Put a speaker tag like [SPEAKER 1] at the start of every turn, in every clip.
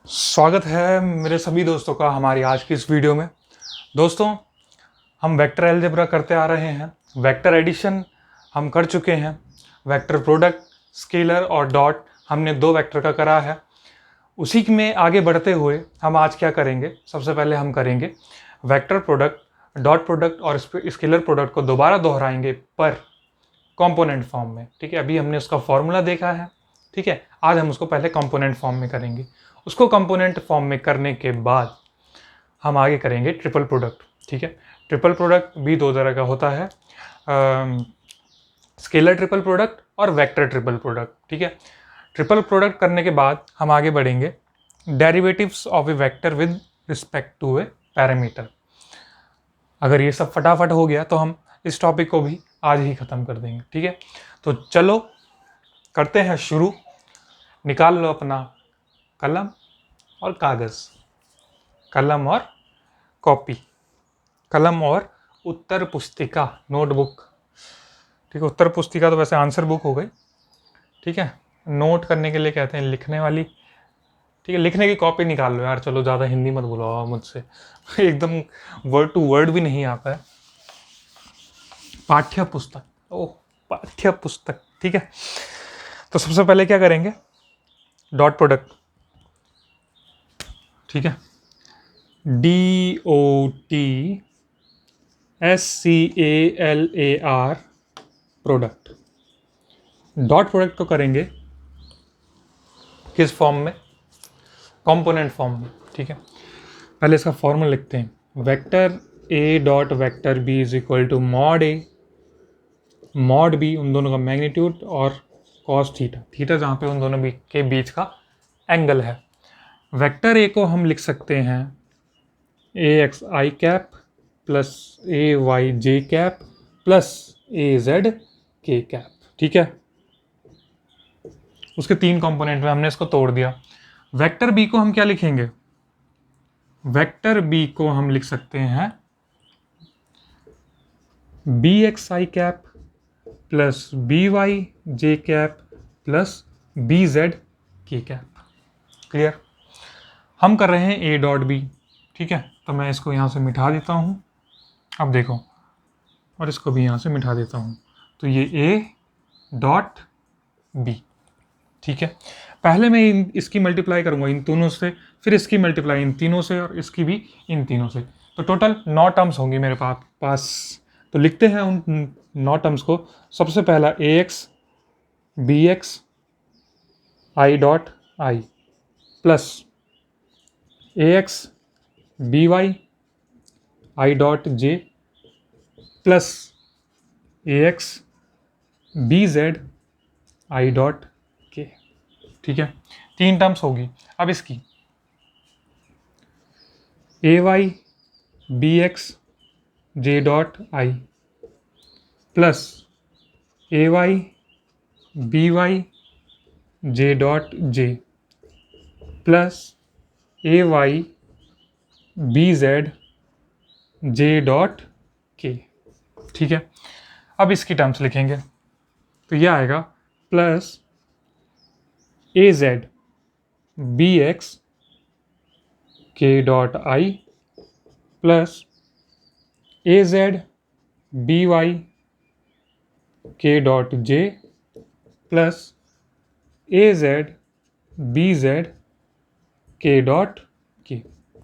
[SPEAKER 1] स्वागत है मेरे सभी दोस्तों का हमारी आज की इस वीडियो में। दोस्तों, हम वेक्टर अलजेब्रा करते आ रहे हैं। वेक्टर एडिशन हम कर चुके हैं। वेक्टर प्रोडक्ट, स्केलर और डॉट हमने 2 वेक्टर का करा है। उसी में आगे बढ़ते हुए हम आज क्या करेंगे, सबसे पहले हम करेंगे वेक्टर प्रोडक्ट, डॉट प्रोडक्ट और स्केलर प्रोडक्ट को दोबारा दोहराएंगे पर कंपोनेंट फॉर्म में। ठीक है, अभी हमने उसका फॉर्मूला देखा है। ठीक है, आज हम उसको पहले कंपोनेंट फॉर्म में करेंगे। उसको कंपोनेंट फॉर्म में करने के बाद हम आगे करेंगे ट्रिपल प्रोडक्ट। ठीक है, ट्रिपल प्रोडक्ट भी 2 तरह का होता है, स्केलर ट्रिपल प्रोडक्ट और वेक्टर ट्रिपल प्रोडक्ट। ठीक है, ट्रिपल प्रोडक्ट करने के बाद हम आगे बढ़ेंगे derivatives of a vector with respect to a parameter. अगर ये सब फटाफट हो गया तो हम इस टॉपिक को भी आज ही ख़त्म कर देंगे। ठीक है, तो चलो करते हैं शुरू। निकाल लो अपना कलम और कागज़, कलम और कॉपी, कलम और उत्तर पुस्तिका, नोटबुक। ठीक है, उत्तर पुस्तिका तो वैसे आंसर बुक हो गई। ठीक है, नोट करने के लिए कहते हैं लिखने वाली। ठीक है, लिखने की कॉपी निकाल लो यार। चलो, ज़्यादा हिंदी मत बुलाओ मुझसे एकदम वर्ड टू वर्ड भी नहीं आता है। पाठ्य पुस्तक, ओह पाठ्य पुस्तक। ठीक है, तो सबसे पहले क्या करेंगे, डॉट प्रोडक्ट। ठीक है, DOTSCALAR प्रोडक्ट। डॉट प्रोडक्ट को करेंगे किस फॉर्म में, कंपोनेंट फॉर्म में। ठीक है, पहले इसका फॉर्मूला लिखते हैं। Vector A dot vector B is equal to mod A mod B, उन दोनों का मैग्नीट्यूड, और कॉस थीटा, थीटा जहाँ पे उन दोनों के बीच का एंगल है। वेक्टर A को हम लिख सकते हैं AXI cap plus AYJ cap plus AZ K cap. ठीक है, उसके 3 कंपोनेंट में हमने इसको तोड़ दिया। वेक्टर B को हम क्या लिखेंगे, वेक्टर B को हम लिख सकते हैं BXI cap plus BYJ cap plus BZ K cap. Clear? हम कर रहे हैं A डॉट B। ठीक है, तो मैं इसको यहाँ से मिटा देता हूँ। अब देखो, और इसको भी यहाँ से मिटा देता हूँ, तो ये A डॉट B। ठीक है, पहले मैं इसकी मल्टीप्लाई करूँगा इन दोनों से, फिर इसकी मल्टीप्लाई इन तीनों से, और इसकी भी इन तीनों से। तो टोटल 9 टर्म्स होंगी मेरे पास। तो लिखते हैं उन 9 टर्म्स को। सबसे पहला AX BX I dot I plus AX BY I dot J plus AX BZ I dot K। ठीक है, 3 टर्म्स होगी। अब इसकी AY BX J dot I plus AY BY J dot J plus AY BZ J dot K। ठीक है, अब इसकी terms लिखेंगे तो यह आएगा plus AZ BX K dot I plus AZ BY K dot J plus AZ BZ K dot K।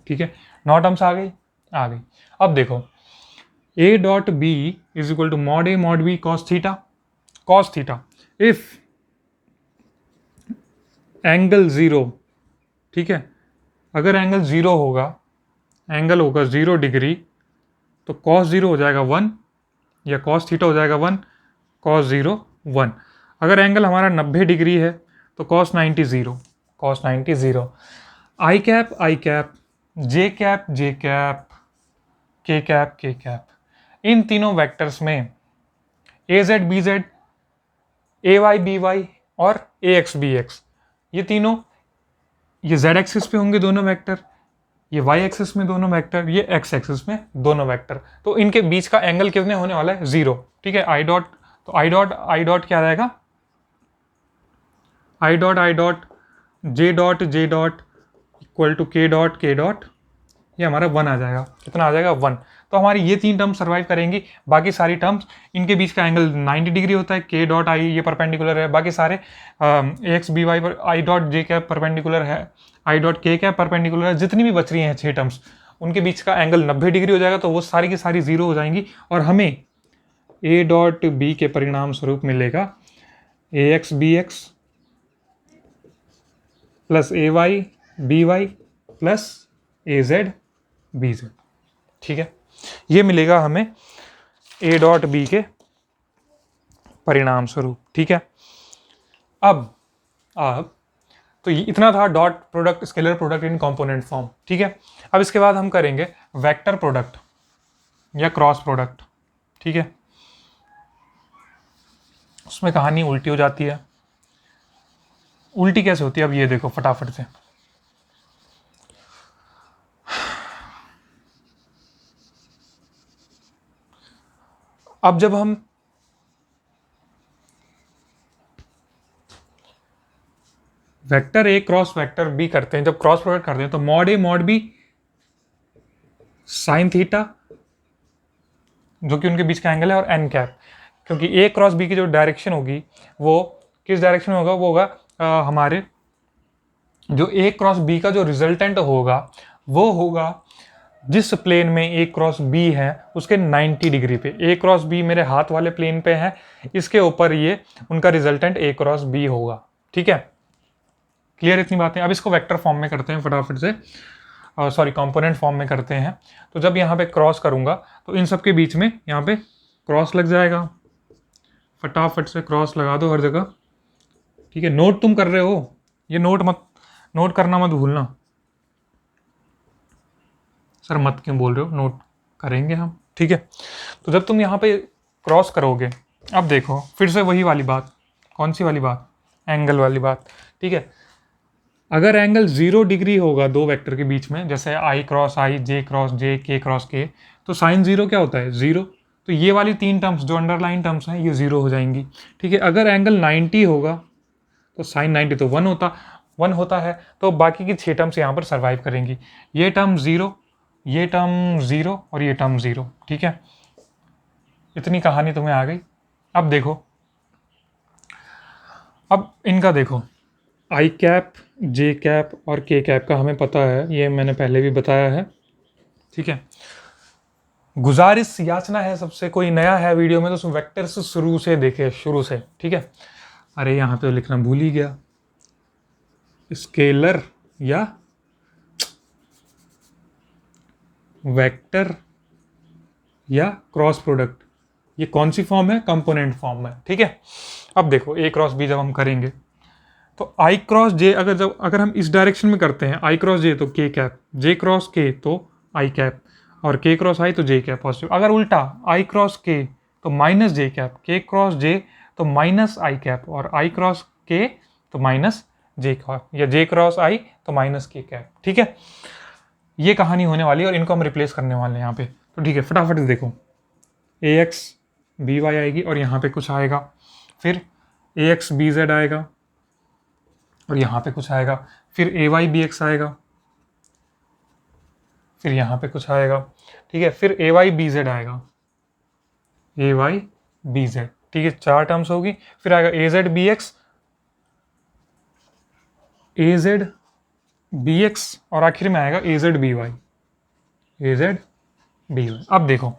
[SPEAKER 1] ठीक है, 9 टर्म्स आ गई। अब देखो, A dot B is equal to mod A mod B cos theta if angle 0। ठीक है, अगर angle 0 होगा, angle होगा 0 डिग्री, तो कॉस 0 हो जाएगा 1, या कॉस थीटा हो जाएगा 1, कॉस 0 1। अगर एंगल हमारा 90 डिग्री है तो cos 90 0, cos 90 0। I cap J cap K cap, इन तीनों वेक्टर्स में AZ BZ AY BY और AX BX, ये तीनों, ये Z एक्सिस पे होंगे दोनों वेक्टर, ये Y एक्सिस में दोनों वेक्टर, ये X एक्सिस में दोनों वेक्टर। तो इनके बीच का एंगल कितने होने वाला है, 0। ठीक है, I डॉट क्या रहेगा, I dot J dot equal to K dot ये हमारा 1 आ जाएगा। कितना आ जाएगा 1। तो हमारी ये 3 टर्म्स सर्वाइव करेंगी। बाकी सारी टर्म्स, इनके बीच का एंगल 90 डिग्री होता है। के डॉट आई ये परपेंडिकुलर है, बाकी सारे ए एक्स बी वाई पर I dot J cap perpendicular है, आई डॉट के कैप परपेंडिकुलर है। जितनी भी बच रही हैं 6 टर्म्स, उनके बीच का एंगल 90 डिग्री हो जाएगा। तो वो सारी की सारी जीरो हो जाएंगी और हमें ए डॉट बी के परिणाम स्वरूप मिलेगा ए X B x plus A Y B Y plus A Z B Z. ठीक है, ये मिलेगा हमें ए डॉट बी के परिणाम स्वरूप। ठीक है, अब तो इतना था dot product, scalar product in component form. ठीक है, अब इसके बाद हम करेंगे वेक्टर प्रोडक्ट या क्रॉस प्रोडक्ट। ठीक है, उसमें कहानी उल्टी हो जाती है। उल्टी कैसे होती है अब ये देखो फटाफट से। अब जब हम vector A cross vector B करते हैं, जब क्रॉस प्रोडक्ट करते हैं, तो mod A mod B sine theta, जो कि उनके बीच का एंगल है, और एन कैप, क्योंकि ए क्रॉस बी की जो डायरेक्शन होगी वो किस डायरेक्शन में होगा, वो होगा हमारे जो ए क्रॉस बी का जो रिजल्टेंट होगा वो होगा जिस प्लेन में ए क्रॉस बी है उसके 90 डिग्री पे। ए क्रॉस बी मेरे हाथ वाले प्लेन पे है, इसके ऊपर ये उनका रिजल्टेंट ए क्रॉस बी होगा। ठीक है, क्लियर इतनी बातें। अब इसको वेक्टर फॉर्म में करते हैं फटाफट से, सॉरी कंपोनेंट फॉर्म में करते हैं। तो जब यहाँ पे क्रॉस करूँगा तो इन सब के बीच में यहाँ पे क्रॉस लग जाएगा। फटाफट से क्रॉस लगा दो हर जगह। ठीक है, नोट तुम कर रहे हो, ये नोट करना मत भूलना। सर मत क्यों बोल रहे हो, नोट करेंगे हम। ठीक है, तो जब तुम यहाँ पे क्रॉस करोगे, अब देखो फिर से वही वाली बात। कौन सी वाली बात? एंगल वाली बात। ठीक है, अगर एंगल 0 डिग्री होगा दो वेक्टर के बीच में, जैसे आई क्रॉस आई, जे क्रॉस जे, के क्रॉस के, तो साइन 0 क्या होता है? 0। तो ये वाली 3 टर्म्स जो अंडरलाइन टर्म्स हैं ये 0 हो जाएंगी। ठीक है, अगर एंगल 90 होगा तो साइन 90 तो 1 होता है। तो बाकी की 6 टर्म्स यहाँ पर सर्वाइव करेंगी। ये टर्म 0, ये टर्म 0 और ये टर्म 0। ठीक है, इतनी कहानी तुम्हें आ गई। अब देखो, अब इनका देखो, आई कैप, जे कैप और के कैप का हमें पता है, ये मैंने पहले भी बताया है। ठीक है, गुजारिश याचना है सबसे, कोई नया है वीडियो में तो वेक्टर से शुरू से देखे, शुरू से। ठीक है, अरे यहाँ पे तो लिखना भूल ही गया, स्केलर या वेक्टर या क्रॉस प्रोडक्ट, ये कौन सी फॉर्म है? कंपोनेंट फॉर्म में। ठीक है, अब देखो ए क्रॉस बी जब हम करेंगे तो आई क्रॉस जे, अगर हम इस डायरेक्शन में करते हैं, आई क्रॉस जे तो के कैप, जे क्रॉस के तो आई कैप, और के क्रॉस आई तो जे कैप पॉजिटिव। अगर उल्टा आई क्रॉस के तो माइनस जे कैप, के क्रॉस जे तो माइनस आई कैप, और आई क्रॉस के तो माइनस जे कैप, या जे क्रॉस आई तो माइनस के कैप। ठीक है, ये कहानी होने वाली है और इनको हम रिप्लेस करने वाले हैं यहाँ पे। तो ठीक है, फटाफट से देखो, ए एक्स बी वाई आएगी और यहाँ पे कुछ आएगा, फिर ए एक्स बी जेड आएगा और यहाँ पे कुछ आएगा, फिर ए वाई बी एक्स आएगा, फिर यहाँ पे कुछ आएगा। ठीक है, फिर ए वाई बी जेड आएगा, ए वाई बी जेड। ठीक है, 4 टर्म्स होगी। फिर आएगा ए जेड बी एक्स, ए जेड बी एक्स, और आखिर में आएगा ए Z B Y, A Z B Y. अब देखो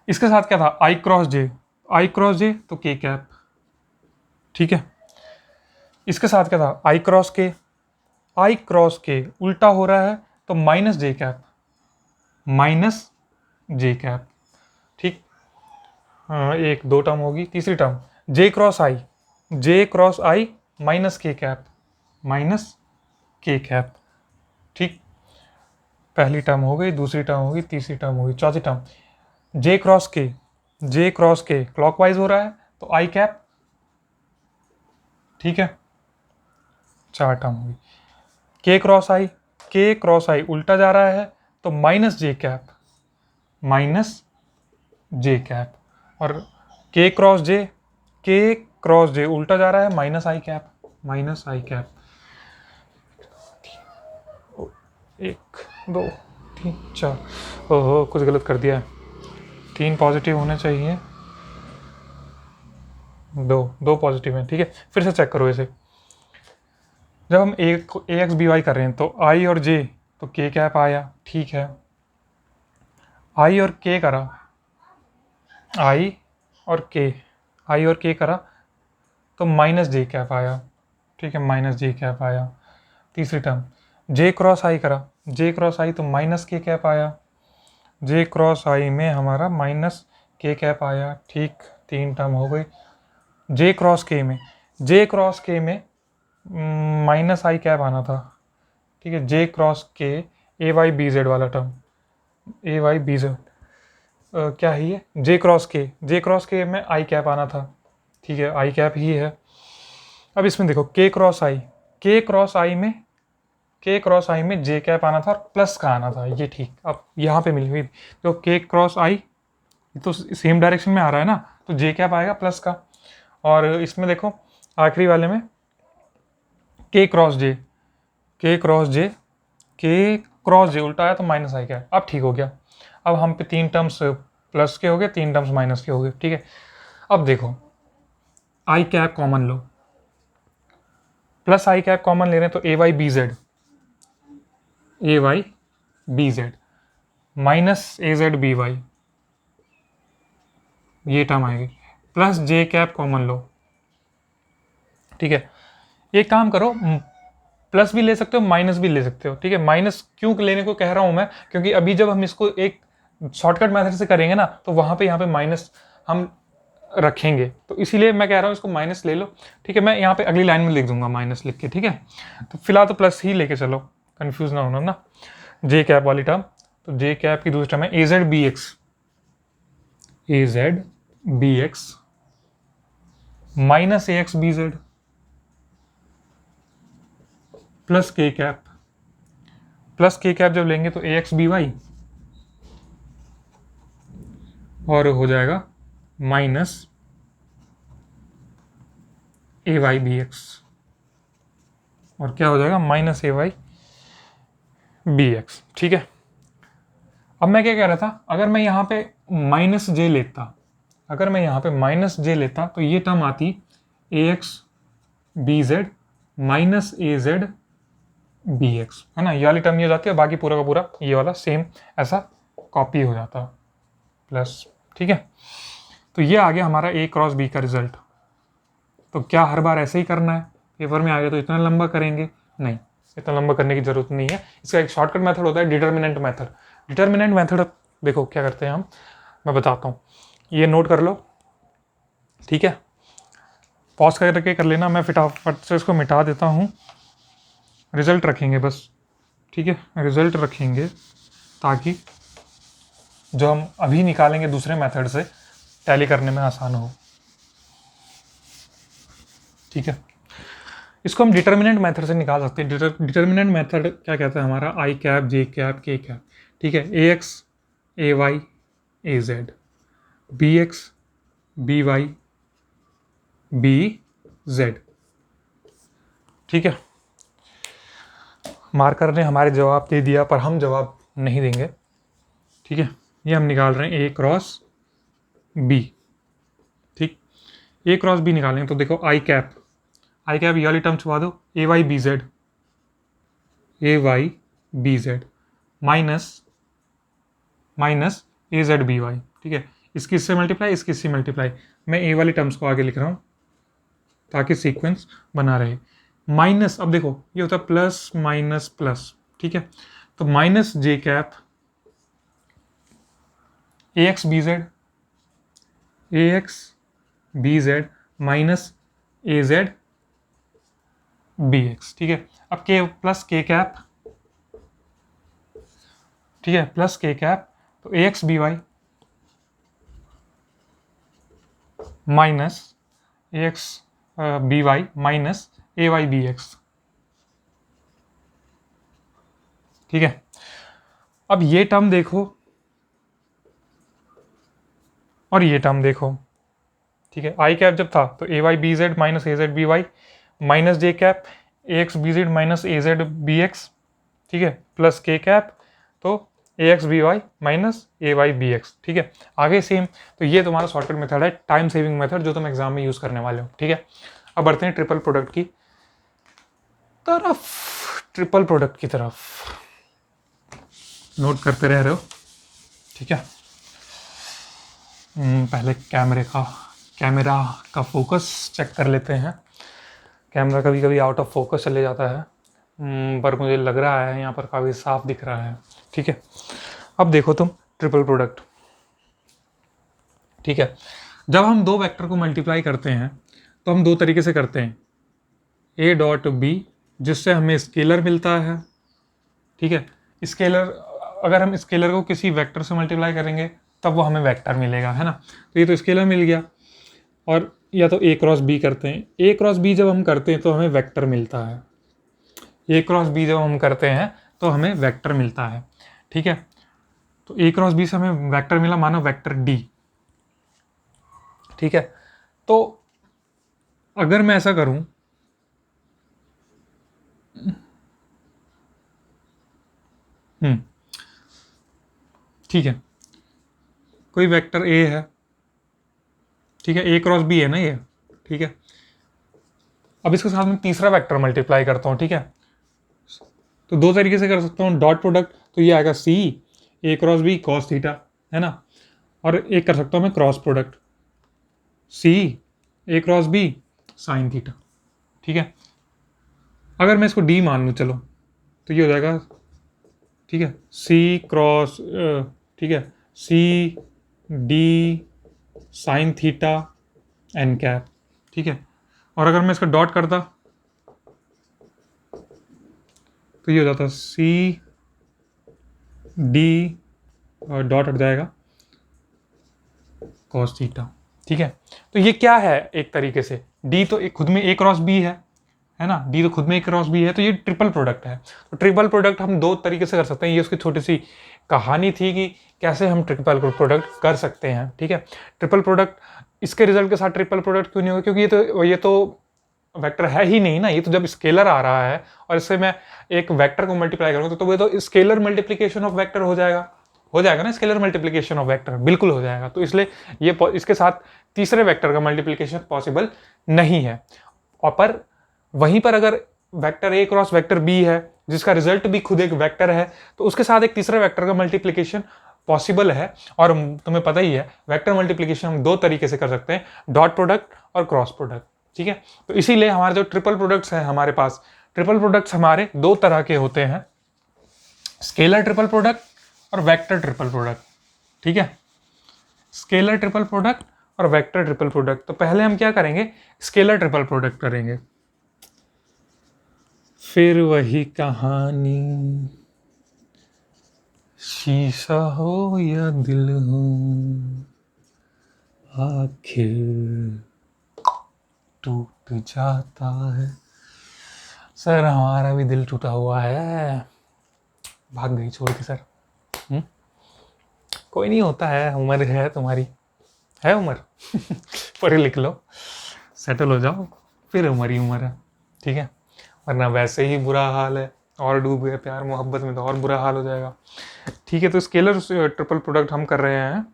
[SPEAKER 1] इसके साथ क्या था, आई क्रॉस जे, आई क्रॉस जे तो के कैप। ठीक है, इसके साथ क्या था, आई क्रॉस के, आई क्रॉस के उल्टा हो रहा है तो minus J cap, minus J cap. ठीक, हाँ, 1 2 टर्म होगी। तीसरी टर्म जे क्रॉस आई, जे क्रॉस आई माइनस के कैप, माइनस के कैप। ठीक, पहली टर्म हो गई, दूसरी टर्म होगी, तीसरी टर्म होगी, चौथी टर्म जे क्रॉस के, जे क्रॉस के क्लॉकवाइज हो रहा है तो आई कैप। ठीक है, 4 टर्म होगी। के क्रॉस आई, के क्रॉस आई उल्टा जा रहा है तो minus J cap, minus J cap, और के क्रॉस जे, के क्रॉस जे उल्टा जा रहा है माइनस आई कैप, माइनस आई कैप। 1 2 3 4, ओहो कुछ गलत कर दिया है, 3 पॉजिटिव होने चाहिए, 2 पॉजिटिव हैं, ठीक है। फिर से चेक करो इसे, जब हम ए एक्स बी वाई कर रहे हैं तो आई और जे, तो के कैप आया, ठीक है। आई और के करा, आई और के, आई और के करा तो माइनस जे कैप आया, ठीक है, माइनस जे कैप आया। तीसरी टर्म जे क्रॉस आई करा, जे क्रॉस आई तो माइनस के कैप आया, जे क्रॉस आई में हमारा माइनस के कैप आया, ठीक, 3 टर्म हो गई। जे क्रॉस के में, जे क्रॉस के में माइनस आई कैप आना था, ठीक है। जे क्रॉस के ए वाई बी जेड वाला टर्म, ए वाई बी जेड क्या है ये, जे क्रॉस के, जे क्रॉस के में आई कैप आना था, ठीक है, आई कैप ही है। अब इसमें देखो के क्रॉस आई, के क्रॉस आई में, के क्रॉस आई में जे कैप आना था और प्लस का आना था, ये ठीक। अब यहाँ पे मिली हुई तो के क्रॉस आई तो सेम डायरेक्शन में आ रहा है ना, तो जे कैप आएगा प्लस का। और इसमें देखो आखिरी वाले में के क्रॉस जे, के क्रॉस जे, के क्रॉस जे उल्टा आया तो माइनस आई कैप, अब ठीक हो गया। अब हम पे 3 टर्म्स प्लस के हो गए, 3 टर्म्स माइनस के हो गए, ठीक है। अब देखो आई कैप कॉमन लो, प्लस आई कैप कॉमन ले रहे हैं तो A Y B Z, A Y B Z minus A Z B Y, ये टर्म आएगी, प्लस जे कैप कॉमन लो, ठीक है। एक काम करो, प्लस भी ले सकते हो माइनस भी ले सकते हो, ठीक है। माइनस क्यों लेने को कह रहा हूं मैं, क्योंकि अभी जब हम इसको एक शॉर्टकट मेथड से करेंगे ना तो वहां पे यहाँ पे माइनस हम रखेंगे, तो इसीलिए मैं कह रहा हूँ इसको माइनस ले लो, ठीक है। मैं यहाँ पे अगली लाइन में लिख दूंगा माइनस लिख के, ठीक है। तो फिलहाल तो प्लस ही लेके चलो, कंफ्यूज ना होना ना। जे कैप वाली टर्म, तो जे कैप की दूसरी टर्म है ए जेड बी एक्स, ए जेड बी एक्स माइनस ए एक्स बी जेड प्लस के कैप, प्लस के कैप जब लेंगे तो ए एक्स बी वाई और हो जाएगा minus A Y B x, और क्या हो जाएगा minus A Y B X, ठीक है। अब मैं क्या कह रहा था, अगर मैं यहाँ पे माइनस जे लेता, अगर मैं यहाँ पे माइनस जे लेता तो ये टर्म आती ए X B Z minus A Z B x, है ना, ये वाली टर्म ये हो जाती है, बाकी पूरा का पूरा ये वाला सेम ऐसा कॉपी हो जाता प्लस, ठीक है। तो ये आ गया हमारा ए क्रॉस बी का रिजल्ट। तो क्या हर बार ऐसे ही करना है, पेपर में आ गया तो इतना लंबा करेंगे, नहीं, इतना लंबा करने की जरूरत नहीं है। इसका एक शॉर्टकट मेथड होता है डिटर्मिनेंट मेथड। डिटर्मिनेंट मेथड देखो क्या करते हैं हम, मैं बताता हूँ, ये नोट कर लो, ठीक है। पॉज करके कर लेना, मैं फटाफट से इसको मिटा देता हूँ। रिजल्ट रखेंगे बस, ठीक है, रिजल्ट रखेंगे ताकि जो हम अभी निकालेंगे दूसरे मेथड से टैली करने में आसान हो, ठीक है। इसको हम डिटर्मिनेंट मेथड से निकाल सकते हैं। डिटर्मिनेंट मेथड क्या कहता है हमारा, I cap J cap K cap, ठीक है। A X A Y A Z, B X B Y B Z, ठीक है। मार्कर ने हमारे जवाब दे दिया पर हम जवाब नहीं देंगे, ठीक है। ये हम निकाल रहे हैं ए क्रॉस बी, ठीक, ए क्रॉस बी निकालेंगे तो देखो आई कैप, आई कैप ये वाली टर्म छुपा दो, A Y B Z, A Y B Z minus minus A Z B Y, ठीक है। इसकी इससे मल्टीप्लाई, इसकी इससे मल्टीप्लाई, मैं ए वाली टर्म्स को आगे लिख रहा हूँ ताकि सीक्वेंस बना रहे। माइनस, अब देखो ये होता है प्लस माइनस प्लस, ठीक है। तो minus J cap A X B Z, A X B Z minus A Z B X, ठीक है। अब के प्लस के कैप, ठीक है, प्लस के कैप, तो A X B Y minus A X B Y minus A Y B X, ठीक है। अब ये टर्म देखो और ये टर्म देखो, ठीक है। आई कैप जब था तो A Y B Z minus A Z B Y minus J cap A X B Z minus A Z B X, ठीक है, प्लस के कैप, तो A X B Y minus A Y B X, ठीक है, आगे same. तो ये तुम्हारा शॉर्टकट मेथड है, टाइम सेविंग मेथड, जो तुम एग्जाम में यूज़ करने वाले हो, ठीक है। अब बढ़ते हैं ट्रिपल प्रोडक्ट की तरफ, ट्रिपल प्रोडक्ट की तरफ नोट करते रह रहे हो, ठीक है। पहले कैमरा का फोकस चेक कर लेते हैं। कैमरा कभी कभी आउट ऑफ फोकस चले जाता है, पर मुझे लग रहा है यहाँ पर काफ़ी साफ दिख रहा है, ठीक है। अब देखो तुम ट्रिपल प्रोडक्ट, ठीक है। जब हम दो वेक्टर को मल्टीप्लाई करते हैं तो हम दो तरीके से करते हैं, ए डॉट बी, जिससे हमें स्केलर मिलता है, ठीक है। स्केलर, अगर हम स्केलर को किसी वेक्टर से मल्टीप्लाई करेंगे तब वो हमें वेक्टर मिलेगा, है ना। तो ये तो स्केलर मिल गया। और या तो ए क्रॉस बी करते हैं, ए क्रॉस बी जब हम करते हैं तो हमें वेक्टर मिलता है, ए क्रॉस बी जब हम करते हैं तो हमें वेक्टर मिलता है, ठीक है। तो ए क्रॉस बी से हमें वेक्टर मिला, मानो वेक्टर डी, ठीक है। तो अगर मैं ऐसा करूं, ठीक है, कोई वेक्टर ए है, ठीक है, ए क्रॉस बी है ना ये, ठीक है। अब इसके साथ में तीसरा वेक्टर मल्टीप्लाई करता हूँ, ठीक है। तो दो तरीके से कर सकता हूँ, डॉट प्रोडक्ट, तो ये आएगा सी ए क्रॉस बी कॉस थीटा, है ना। और एक कर सकता हूँ मैं क्रॉस प्रोडक्ट, सी ए क्रॉस बी साइन थीटा, ठीक है। अगर मैं इसको डी मान लूँ, चलो, तो ये हो जाएगा, ठीक है, सी क्रॉस, ठीक है, C D sine theta N cap, ठीक है। और अगर मैं इसका डॉट करता तो ये हो जाता सी डी, और डॉट हट जाएगा, कॉस थीटा, ठीक है। तो ये क्या है, एक तरीके से डी तो एक खुद में ए क्रॉस बी है ना, डी तो खुद में एक क्रॉस बी है, तो ये ट्रिपल प्रोडक्ट है। तो ट्रिपल प्रोडक्ट हम दो तरीके से कर सकते हैं, ये उसकी छोटी सी कहानी थी कि कैसे हम ट्रिपल प्रोडक्ट कर सकते हैं, ठीक है। ट्रिपल प्रोडक्ट, इसके रिजल्ट के साथ ट्रिपल प्रोडक्ट क्यों नहीं होगा, क्योंकि ये तो वेक्टर है ही नहीं ना, ये तो जब स्केलर आ रहा है और इससे मैं एक वेक्टर को मल्टीप्लाई करूंगा तो ये तो स्केलर मल्टीप्लीकेशन ऑफ वेक्टर हो जाएगा ना, स्केलर मल्टीप्लीकेशन ऑफ वेक्टर बिल्कुल हो जाएगा। तो इसलिए ये इसके साथ तीसरे वेक्टर का मल्टीप्लीकेशन पॉसिबल नहीं है। और पर वहीं पर अगर vector A cross vector B है, जिसका रिजल्ट भी खुद एक वेक्टर है, तो उसके साथ एक तीसरे वेक्टर का मल्टीप्लीकेशन पॉसिबल है। और तुम्हें पता ही है वेक्टर मल्टीप्लीकेशन हम दो तरीके से कर सकते हैं, डॉट प्रोडक्ट और क्रॉस प्रोडक्ट, ठीक है। तो इसीलिए हमारे जो ट्रिपल प्रोडक्ट्स हैं, हमारे पास ट्रिपल प्रोडक्ट्स हमारे दो तरह के होते हैं, स्केलर ट्रिपल प्रोडक्ट और वेक्टर ट्रिपल प्रोडक्ट, ठीक है। स्केलर ट्रिपल प्रोडक्ट और वेक्टर ट्रिपल प्रोडक्ट। तो पहले हम क्या करेंगे, स्केलर ट्रिपल प्रोडक्ट करेंगे। फिर वही कहानी, शीशा हो या दिल हो, आखिर टूट जाता है। सर हमारा भी दिल टूटा हुआ है, भाग गई छोड़ के सर। कोई नहीं, होता है, उम्र है तुम्हारी, है उम्र पढ़ लिख लो, सेटल हो जाओ, फिर उम्र ही उम्र है, ठीक है। वरना वैसे ही बुरा हाल है, और डूब गए प्यार मोहब्बत में तो और बुरा हाल हो जाएगा, ठीक है। तो स्केलर ट्रिपल प्रोडक्ट हम कर रहे हैं।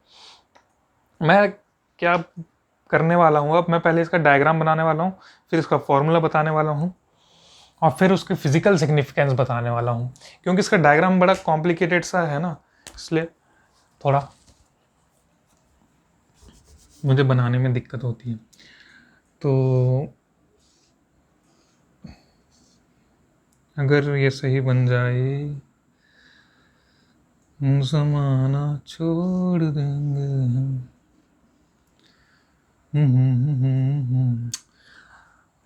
[SPEAKER 1] मैं क्या करने वाला हूँ, अब मैं पहले इसका डायग्राम बनाने वाला हूँ, फिर इसका फॉर्मूला बताने वाला हूँ, और फिर उसके फिजिकल सिग्निफिकेंस बताने वाला हूँ। क्योंकि इसका डायग्राम बड़ा कॉम्प्लिकेटेड सा है ना, इसलिए थोड़ा मुझे बनाने में दिक्कत होती है। तो अगर ये सही बन जाए, जमाना छोड़ देंगे हम।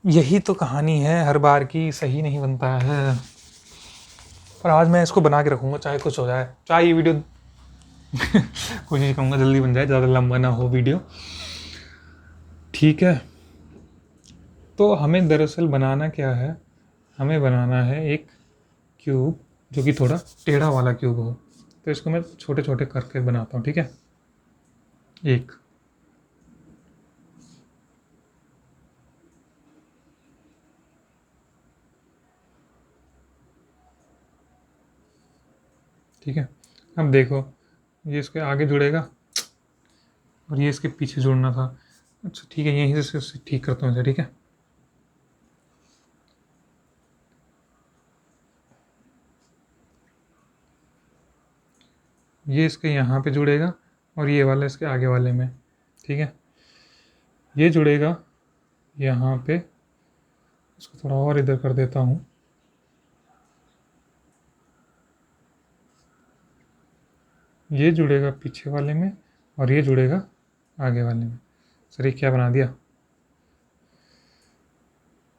[SPEAKER 1] यही तो कहानी है, हर बार की सही नहीं बनता है, पर आज मैं इसको बना के रखूंगा, चाहे कुछ हो जाए, चाहे ये वीडियो कोशिश करूंगा जल्दी बन जाए, ज़्यादा लंबा ना हो वीडियो, ठीक है। तो हमें दरअसल बनाना क्या है, हमें बनाना है एक क्यूब जो कि थोड़ा टेढ़ा वाला क्यूब हो। तो इसको मैं छोटे छोटे करके बनाता हूँ, ठीक है। एक, ठीक है। अब देखो ये इसके आगे जुड़ेगा और ये इसके पीछे जुड़ना था। अच्छा ठीक है, यहीं से ठीक करता हूँ इसे, ठीक है। ये इसके यहाँ पे जुड़ेगा और ये वाला इसके आगे वाले में, ठीक है। ये जुड़ेगा यहाँ पे, इसको थोड़ा और इधर कर देता हूँ। ये जुड़ेगा पीछे वाले में और ये जुड़ेगा आगे वाले में। सर ये क्या बना दिया,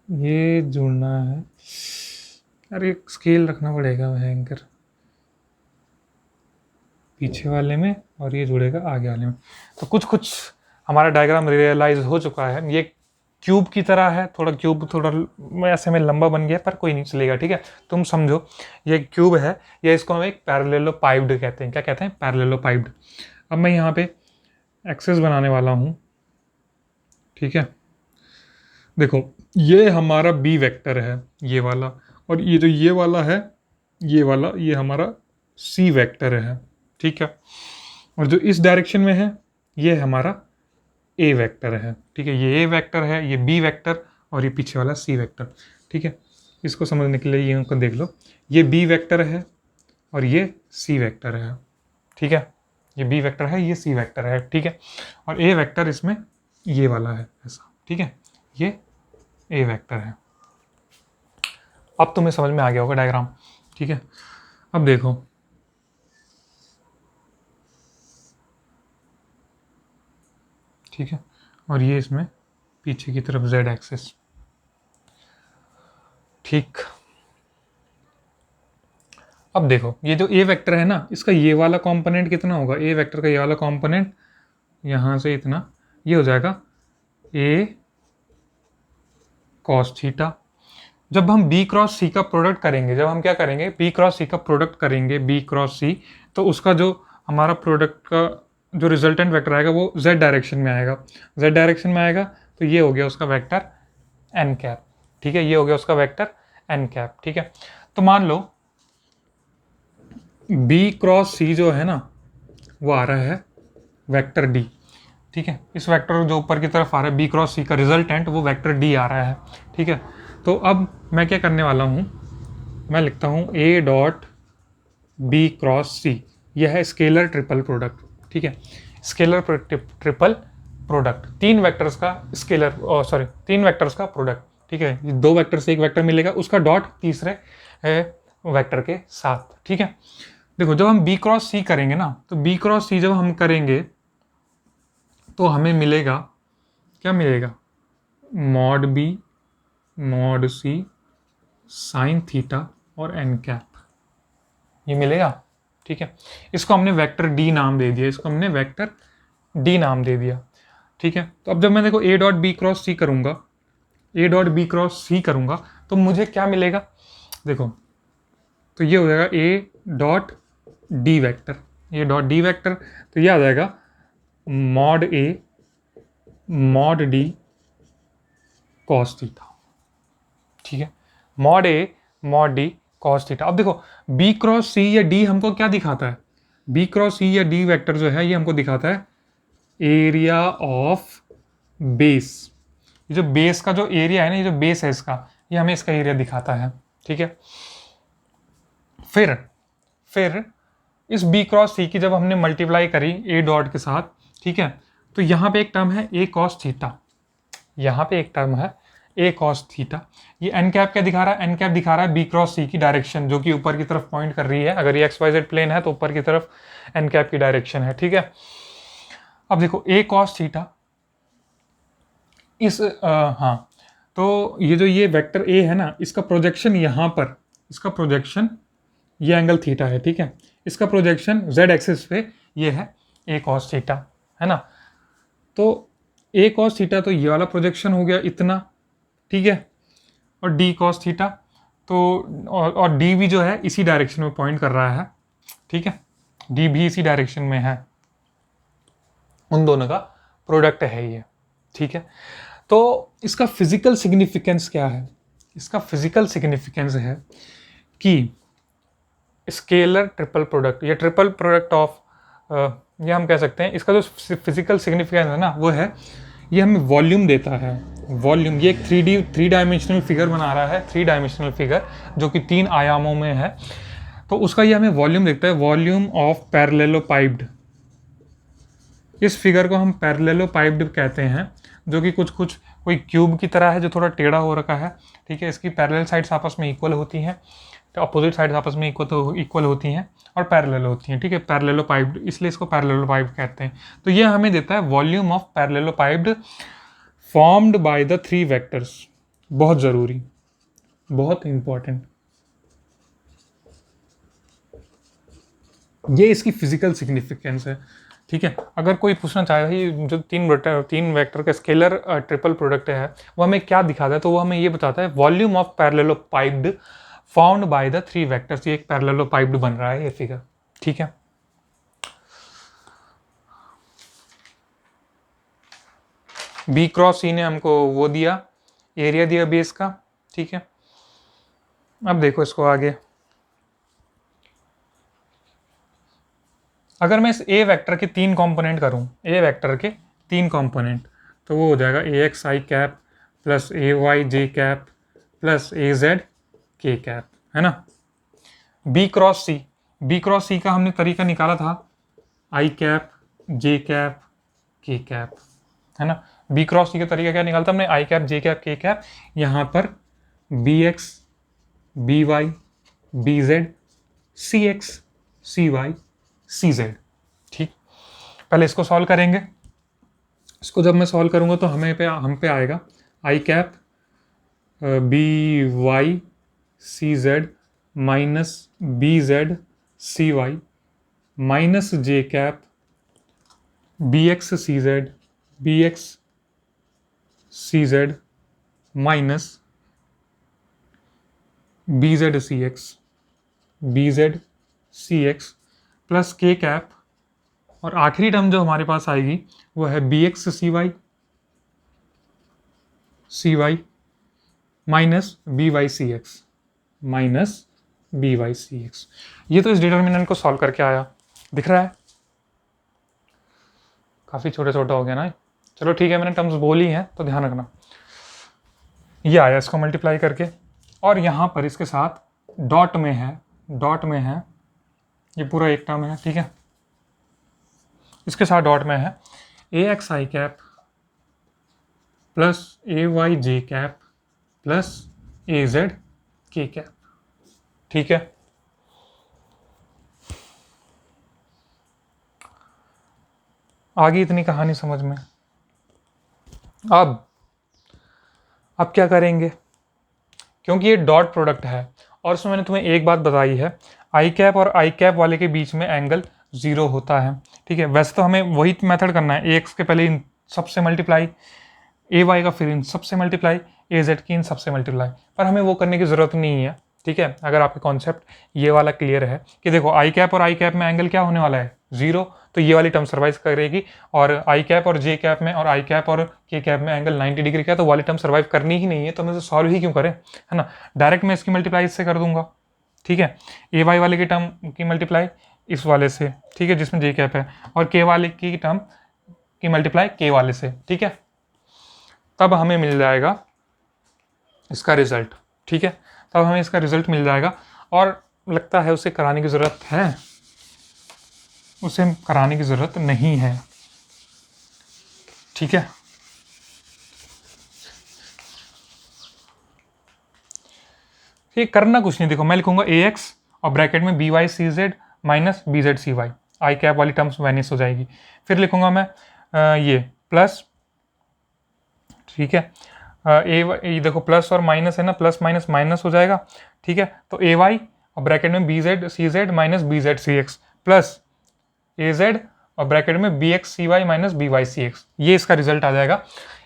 [SPEAKER 1] ये जुड़ना है। अरे स्केल रखना पड़ेगा भयंकर, पीछे वाले में और ये जुड़ेगा आगे वाले में। तो कुछ कुछ हमारा डायग्राम रियलाइज हो चुका है। ये क्यूब की तरह है, थोड़ा क्यूब थोड़ा ऐसे में लंबा बन गया, पर कोई नहीं चलेगा, ठीक है। तुम समझो ये क्यूब है, ये इसको हम एक पैरेललोपाइप्ड कहते हैं। क्या कहते हैं? पैरेललोपाइप्ड। अब मैं यहाँ पे एक्सेस बनाने वाला हूँ, ठीक है। देखो ये हमारा बी वेक्टर है, ये वाला, और ये जो ये वाला है, ये वाला, ये हमारा सी वेक्टर है, ठीक है। और जो इस डायरेक्शन में है ये हमारा ए वेक्टर है, ठीक है। ये ए वेक्टर है, ये बी वेक्टर और ये पीछे वाला सी वेक्टर, ठीक है। इसको समझने के लिए ये उनको देख लो, ये बी वेक्टर है और ये सी वेक्टर है, ठीक है। ये बी वेक्टर है, ये सी वेक्टर है, ठीक है। और ए वेक्टर इसमें ये वाला है ऐसा, ठीक है। ये ए वेक्टर है। अब तुम्हें समझ में आ गया होगा डायग्राम, ठीक है। अब देखो ठीक है, और ये इसमें पीछे की तरफ z एक्सिस, ठीक। अब देखो ये जो ए वेक्टर है ना, इसका ये वाला कंपोनेंट कितना होगा, ए वेक्टर का ये वाला कंपोनेंट यहाँ से इतना, ये हो जाएगा ए कॉस थीटा। जब हम बी क्रॉस सी का प्रोडक्ट करेंगे, जब हम क्या करेंगे, बी क्रॉस सी का प्रोडक्ट करेंगे, बी क्रॉस सी, तो उसका जो हमारा प्रोडक्ट का जो रिजल्टेंट वेक्टर आएगा वो z डायरेक्शन में आएगा। z डायरेक्शन में आएगा तो ये हो गया उसका वेक्टर n कैप, ठीक है। ये हो गया उसका वेक्टर n कैप, ठीक है। तो मान लो b क्रॉस c जो है ना, वो आ रहा है वेक्टर d, ठीक है। इस वेक्टर जो ऊपर की तरफ आ रहा है b क्रॉस c का रिजल्टेंट, वो वेक्टर d आ रहा है, ठीक है। तो अब मैं क्या करने वाला हूँ, मैं लिखता हूँ a dot b cross c, यह है स्केलर ट्रिपल प्रोडक्ट, ठीक है। स्केलर ट्रिपल प्रोडक्ट, तीन वेक्टर्स का स्केलर, सॉरी तीन वेक्टर्स का प्रोडक्ट, ठीक है। दो वेक्टर से एक वेक्टर मिलेगा, उसका डॉट तीसरे वेक्टर के साथ, ठीक है। देखो जब हम बी क्रॉस सी करेंगे ना, तो बी क्रॉस सी जब हम करेंगे तो हमें मिलेगा, क्या मिलेगा, mod B mod C sine theta और एन कैप, ये मिलेगा, ठीक है। इसको हमने वेक्टर डी नाम दे दिया, इसको हमने वेक्टर डी नाम दे दिया, ठीक है। तो अब जब मैं देखो ए डॉट बी क्रॉस सी करूंगा, ए डॉट बी क्रॉस सी करूंगा, तो मुझे क्या मिलेगा, देखो तो ये हो जाएगा A dot D vector, a dot D vector, तो ये आ जाएगा mod A mod D cos theta, ठीक है। Mod A mod D cos theta. अब देखो बी क्रॉस सी या डी हमको क्या दिखाता है, बी क्रॉस सी या डी वेक्टर जो है ये हमको दिखाता है एरिया ऑफ बेस। ये जो बेस का जो एरिया है ना, ये जो बेस है इसका, ये हमें इसका एरिया दिखाता है, ठीक है। फिर इस बी क्रॉस सी की जब हमने मल्टीप्लाई करी ए डॉट के साथ, ठीक है, तो यहाँ पे एक टर्म है ए कॉस थीटा, यहाँ पे एक टर्म है ए कॉस थीटा। ये एन कैप क्या दिखा रहा है, एन कैप दिखा रहा है बी क्रॉस सी की डायरेक्शन, जो कि ऊपर की तरफ पॉइंट कर रही है। अगर ये XYZ प्लेन है तो ऊपर की तरफ एन कैप की डायरेक्शन है, ठीक है। अब देखो ए कॉस थीटा, इस हाँ, तो ये जो ये वेक्टर ए है ना, इसका प्रोजेक्शन यहाँ पर, इसका प्रोजेक्शन ये एंगल थीटा है, ठीक है। इसका प्रोजेक्शन z एक्सिस पे ये है ए कॉस थीटा, है ना। तो ए कॉस थीटा तो ये वाला प्रोजेक्शन हो गया इतना, ठीक है। और डी कॉस थीटा तो और डी भी जो है इसी डायरेक्शन में पॉइंट कर रहा है, ठीक है। डी भी इसी डायरेक्शन में है, उन दोनों का प्रोडक्ट है ये, ठीक है। तो इसका फिजिकल सिग्निफिकेंस क्या है, इसका फिजिकल सिग्निफिकेंस है कि स्केलर ट्रिपल प्रोडक्ट, या ट्रिपल प्रोडक्ट ऑफ, ये हम कह सकते हैं, इसका जो फिजिकल सिग्निफिकेंस है ना वो है, ये हमें वॉल्यूम देता है। वॉल्यूम, ये एक 3 डायमेंशनल फिगर बना रहा है, 3 डायमेंशनल फिगर जो कि 3 आयामों में है, तो उसका ये हमें वॉल्यूम देखता है, वॉल्यूम ऑफ पैरेललोपाइप्ड। इस फिगर को हम पैरेललोपाइप्ड कहते हैं, जो कि कुछ कोई क्यूब की तरह है जो थोड़ा टेढ़ा हो रखा है, ठीक है। इसकी पैरेलल साइड्स आपस में इक्वल होती हैं, तो अपोजिट साइड्स आपस में इक्वल होती हैं और पैरेलल होती हैं, ठीक है। पैरेललोपाइप्ड, इसलिए इसको पैरेललोपाइप्ड कहते हैं। तो ये हमें देता है volume of parallelepiped formed by the 3 vectors. बहुत ज़रूरी, बहुत इंपॉर्टेंट, ये इसकी फिजिकल सिग्निफिकेंस है, ठीक है। अगर कोई पूछना चाहे भाई जो 3 वेक्टर का स्केलर ट्रिपल प्रोडक्ट है वो हमें क्या दिखाता है, तो वो हमें ये बताता है volume of parallelepiped found by the 3 vectors. ये एक पैरेललोपाइप्ड बन रहा है ये फिगर, ठीक है। बी क्रॉस सी ने हमको वो दिया, एरिया दिया बेस का, ठीक है। अब देखो इसको आगे, अगर मैं इस ए वेक्टर के 3 कंपोनेंट करूं, ए वेक्टर के 3 कंपोनेंट, तो वो हो जाएगा ए x I cap plus A Y J cap plus A Z K cap, है ना। बी क्रॉस सी, बी क्रॉस सी का हमने तरीका निकाला था आई cap J cap K cap, है ना। बी क्रॉस सी का तरीका क्या निकालता हमने, I cap J cap K cap, यहाँ पर B X B Y B Z C X C Y C Z, ठीक। पहले इसको सॉल्व करेंगे, इसको जब मैं सॉल्व करूँगा तो हम पे आएगा I cap B Y C Z minus B Z C Y minus J cap B X C Z B X C Z minus B Z C X plus के कैप, और आखिरी टर्म जो हमारे पास आएगी वो है B X C Y minus B Y C X minus B Y C X. ये तो इस डिटर्मिनेंट को सॉल्व करके आया, दिख रहा है, काफ़ी छोटा छोटा हो गया ना। चलो ठीक है, मैंने टर्म्स बोली हैं तो ध्यान रखना। ये आया इसको मल्टीप्लाई करके, और यहाँ पर इसके साथ डॉट में है, ये पूरा एक टर्म है, ठीक है। इसके साथ डॉट में है A x I cap plus A Y J cap plus A Z K cap, ठीक है। आगे इतनी कहानी समझ में। अब क्या करेंगे, क्योंकि ये डॉट प्रोडक्ट है और उसमें मैंने तुम्हें एक बात बताई है, आई कैप और आई कैप वाले के बीच में एंगल 0 होता है, ठीक है। वैसे तो हमें वही मेथड करना है, ए एक्स के पहले इन सबसे मल्टीप्लाई, ए वाई का फिर इन सबसे मल्टीप्लाई, ए जेड की इन सबसे मल्टीप्लाई, पर हमें वो करने की ज़रूरत नहीं है, ठीक है। अगर आपके कॉन्सेप्ट ये वाला क्लियर है कि देखो आई कैप और आई कैप में एंगल क्या होने वाला है 0, तो ये वाली टर्म सर्वाइव करेगी, और आई कैप और जे कैप में और आई कैप और के कैप में एंगल 90 डिग्री का, तो वाली टर्म सर्वाइव करनी ही नहीं है, तो हम इसे सॉल्व ही क्यों करें, है ना। डायरेक्ट मैं इसकी मल्टीप्लाई इससे कर दूंगा, ठीक है। ए वाई वाले की टर्म की मल्टीप्लाई इस वाले से, ठीक है, जिसमें जे कैप है, और के वाले की टर्म की मल्टीप्लाई के वाले से, ठीक है। तब हमें मिल जाएगा इसका रिजल्ट, ठीक है। तब हमें इसका रिजल्ट मिल जाएगा, और लगता है उसे कराने की ज़रूरत है, उसे कराने की ज़रूरत नहीं है, ठीक है। ये करना कुछ नहीं, देखो मैं लिखूंगा ए एक्स और ब्रैकेट में B Y C Z minus B Z C Y, I cap वाली टर्म्स वैनिश हो जाएगी। फिर लिखूंगा मैं ये प्लस, ठीक है, ये देखो प्लस और माइनस है ना, प्लस माइनस माइनस हो जाएगा, ठीक है। तो ए वाई और ब्रैकेट में B Z C Z minus B Z C X plus A Z और ब्रैकेट में B X C Y minus B Y C X, ये इसका रिजल्ट आ जाएगा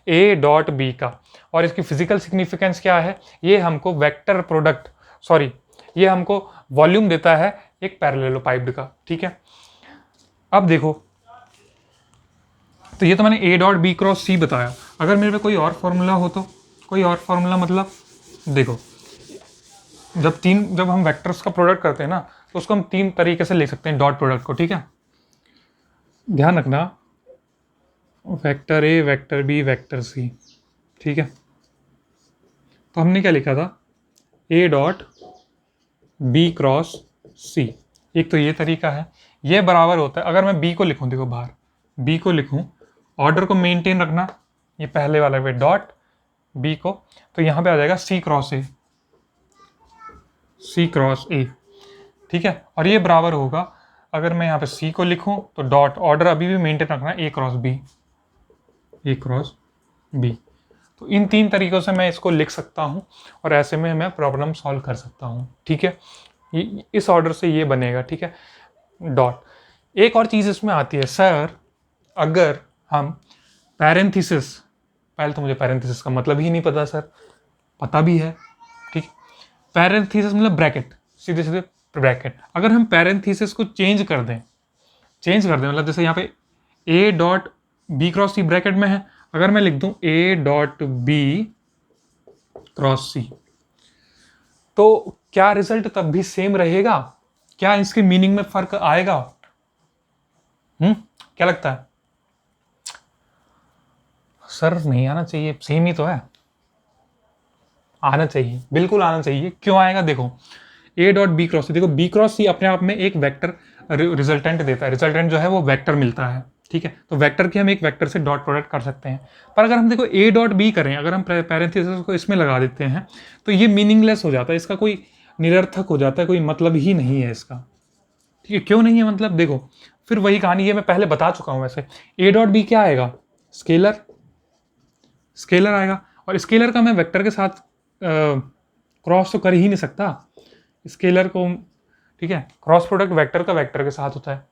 [SPEAKER 1] ए डॉट बी का। और इसकी फिजिकल सिग्निफिकेंस क्या है, ये हमको वेक्टर प्रोडक्ट, सॉरी, ये हमको वॉल्यूम देता है एक पैरेललोपाइप्ड का, ठीक है। अब देखो, तो ये तो मैंने ए डॉट बी क्रॉस सी बताया, अगर मेरे पे कोई और फॉर्मूला हो तो, कोई और फॉर्मूला मतलब देखो, जब हम वेक्टर्स का प्रोडक्ट करते हैं ना, तो उसको हम 3 तरीके से लिख सकते हैं डॉट प्रोडक्ट को, ठीक है। ध्यान रखना, vector A, vector B, vector C, ठीक है। तो हमने क्या लिखा था, A dot B cross C, एक तो ये तरीका है। ये बराबर होता है, अगर मैं बी को लिखूं, देखो बाहर बी को लिखूं, ऑर्डर को मेंटेन रखना, ये पहले वाला पे डॉट बी को, तो यहां पे आ जाएगा सी क्रॉस ए, सी क्रॉस ए, ठीक है। और ये बराबर होगा, अगर मैं यहाँ पे सी को लिखूं तो डॉट, ऑर्डर अभी भी मेंटेन रखना, ए क्रॉस बी, ए क्रॉस बी। तो इन 3 तरीकों से मैं इसको लिख सकता हूं और ऐसे में मैं प्रॉब्लम सॉल्व कर सकता हूं, ठीक है। इस ऑर्डर से ये बनेगा, ठीक है, डॉट। एक और चीज़ इसमें आती है, सर अगर हम पैरेंथेसिस, पहले तो मुझे पैरेंथेसिस का मतलब ही नहीं पता सर, पता भी है, ठीक है। पैरेंथेसिस मतलब ब्रैकेट, सीधे सीधे ब्रैकेट। अगर हम पैरेंथेसिस को चेंज कर दें मतलब जैसे यहाँ पे A dot B cross C bracket में है, अगर मैं लिख दूं A dot B cross C, तो क्या रिजल्ट तब भी सेम रहेगा? क्या इसके मीनिंग में फर्क आएगा? क्या लगता है सर? नहीं आना चाहिए, सेम ही तो है। आना चाहिए, बिल्कुल आना चाहिए। क्यों आएगा? देखो ए डॉट बी क्रॉस सी, देखो बी क्रॉस सी अपने आप में एक वेक्टर रिजल्टेंट देता है, रिजल्टेंट जो है वो वेक्टर मिलता है, ठीक है। तो वेक्टर की हम एक वेक्टर से डॉट प्रोडक्ट कर सकते हैं। पर अगर हम देखो ए डॉट बी करें, अगर हम पैरेंथेसिस को इसमें लगा देते हैं तो ये मीनिंगलेस हो जाता है, इसका कोई निरर्थक हो जाता है, कोई मतलब ही नहीं है इसका, ठीक है। क्यों नहीं है मतलब? देखो फिर वही कहानी है, मैं पहले बता चुका हूं वैसे। ए डॉट बी क्या आएगा? स्केलर, स्केलर आएगा, और स्केलर का मैं वेक्टर के साथ क्रॉस तो कर ही नहीं सकता स्केलर को, ठीक है। क्रॉस प्रोडक्ट वेक्टर का वेक्टर के साथ होता है।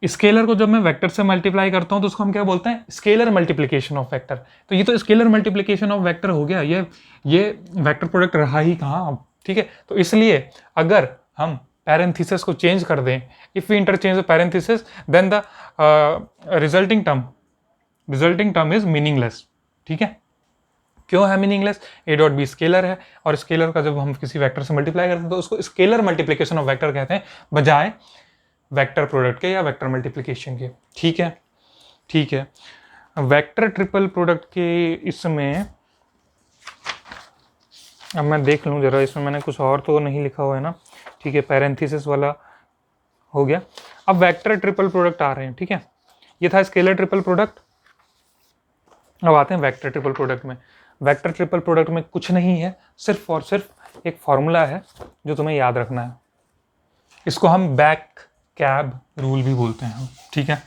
[SPEAKER 1] स्केलर को जब मैं वेक्टर से मल्टीप्लाई करता हूं तो उसको हम क्या बोलते हैं? Scalar multiplication of vector. तो ये तो स्केलर मल्टीप्लिकेशन ऑफ वेक्टर हो गया, ये वेक्टर प्रोडक्ट रहा ही कहाँ अब, ठीक है। तो इसलिए अगर हम पैरेंथेसिस को चेंज कर दें, if we interchange the parenthesis then the resulting term is meaningless, ठीक है। क्यों है meaningless? A dot B scalar है, और स्केलर का जब हम किसी वेक्टर से मल्टीप्लाई करते हैं तो उसको स्केलर मल्टीप्लिकेशन ऑफ वेक्टर कहते हैं, बजाय वेक्टर प्रोडक्ट के या वेक्टर मल्टीप्लिकेशन के, ठीक है। ठीक है, वेक्टर ट्रिपल प्रोडक्ट के इसमें अब मैं देख लूँ जरा, इसमें मैंने कुछ और तो नहीं लिखा हुआ है ना, ठीक है। पैरेंथेसिस वाला हो गया। अब वेक्टर ट्रिपल प्रोडक्ट आ रहे हैं, ठीक है। ये था स्केलर ट्रिपल प्रोडक्ट। अब आते हैं वेक्टर ट्रिपल प्रोडक्ट में। वेक्टर ट्रिपल प्रोडक्ट में कुछ नहीं है, सिर्फ और सिर्फ एक फॉर्मूला है जो तुम्हें याद रखना है। इसको हम बैक कैब रूल भी बोलते हैं, ठीक है।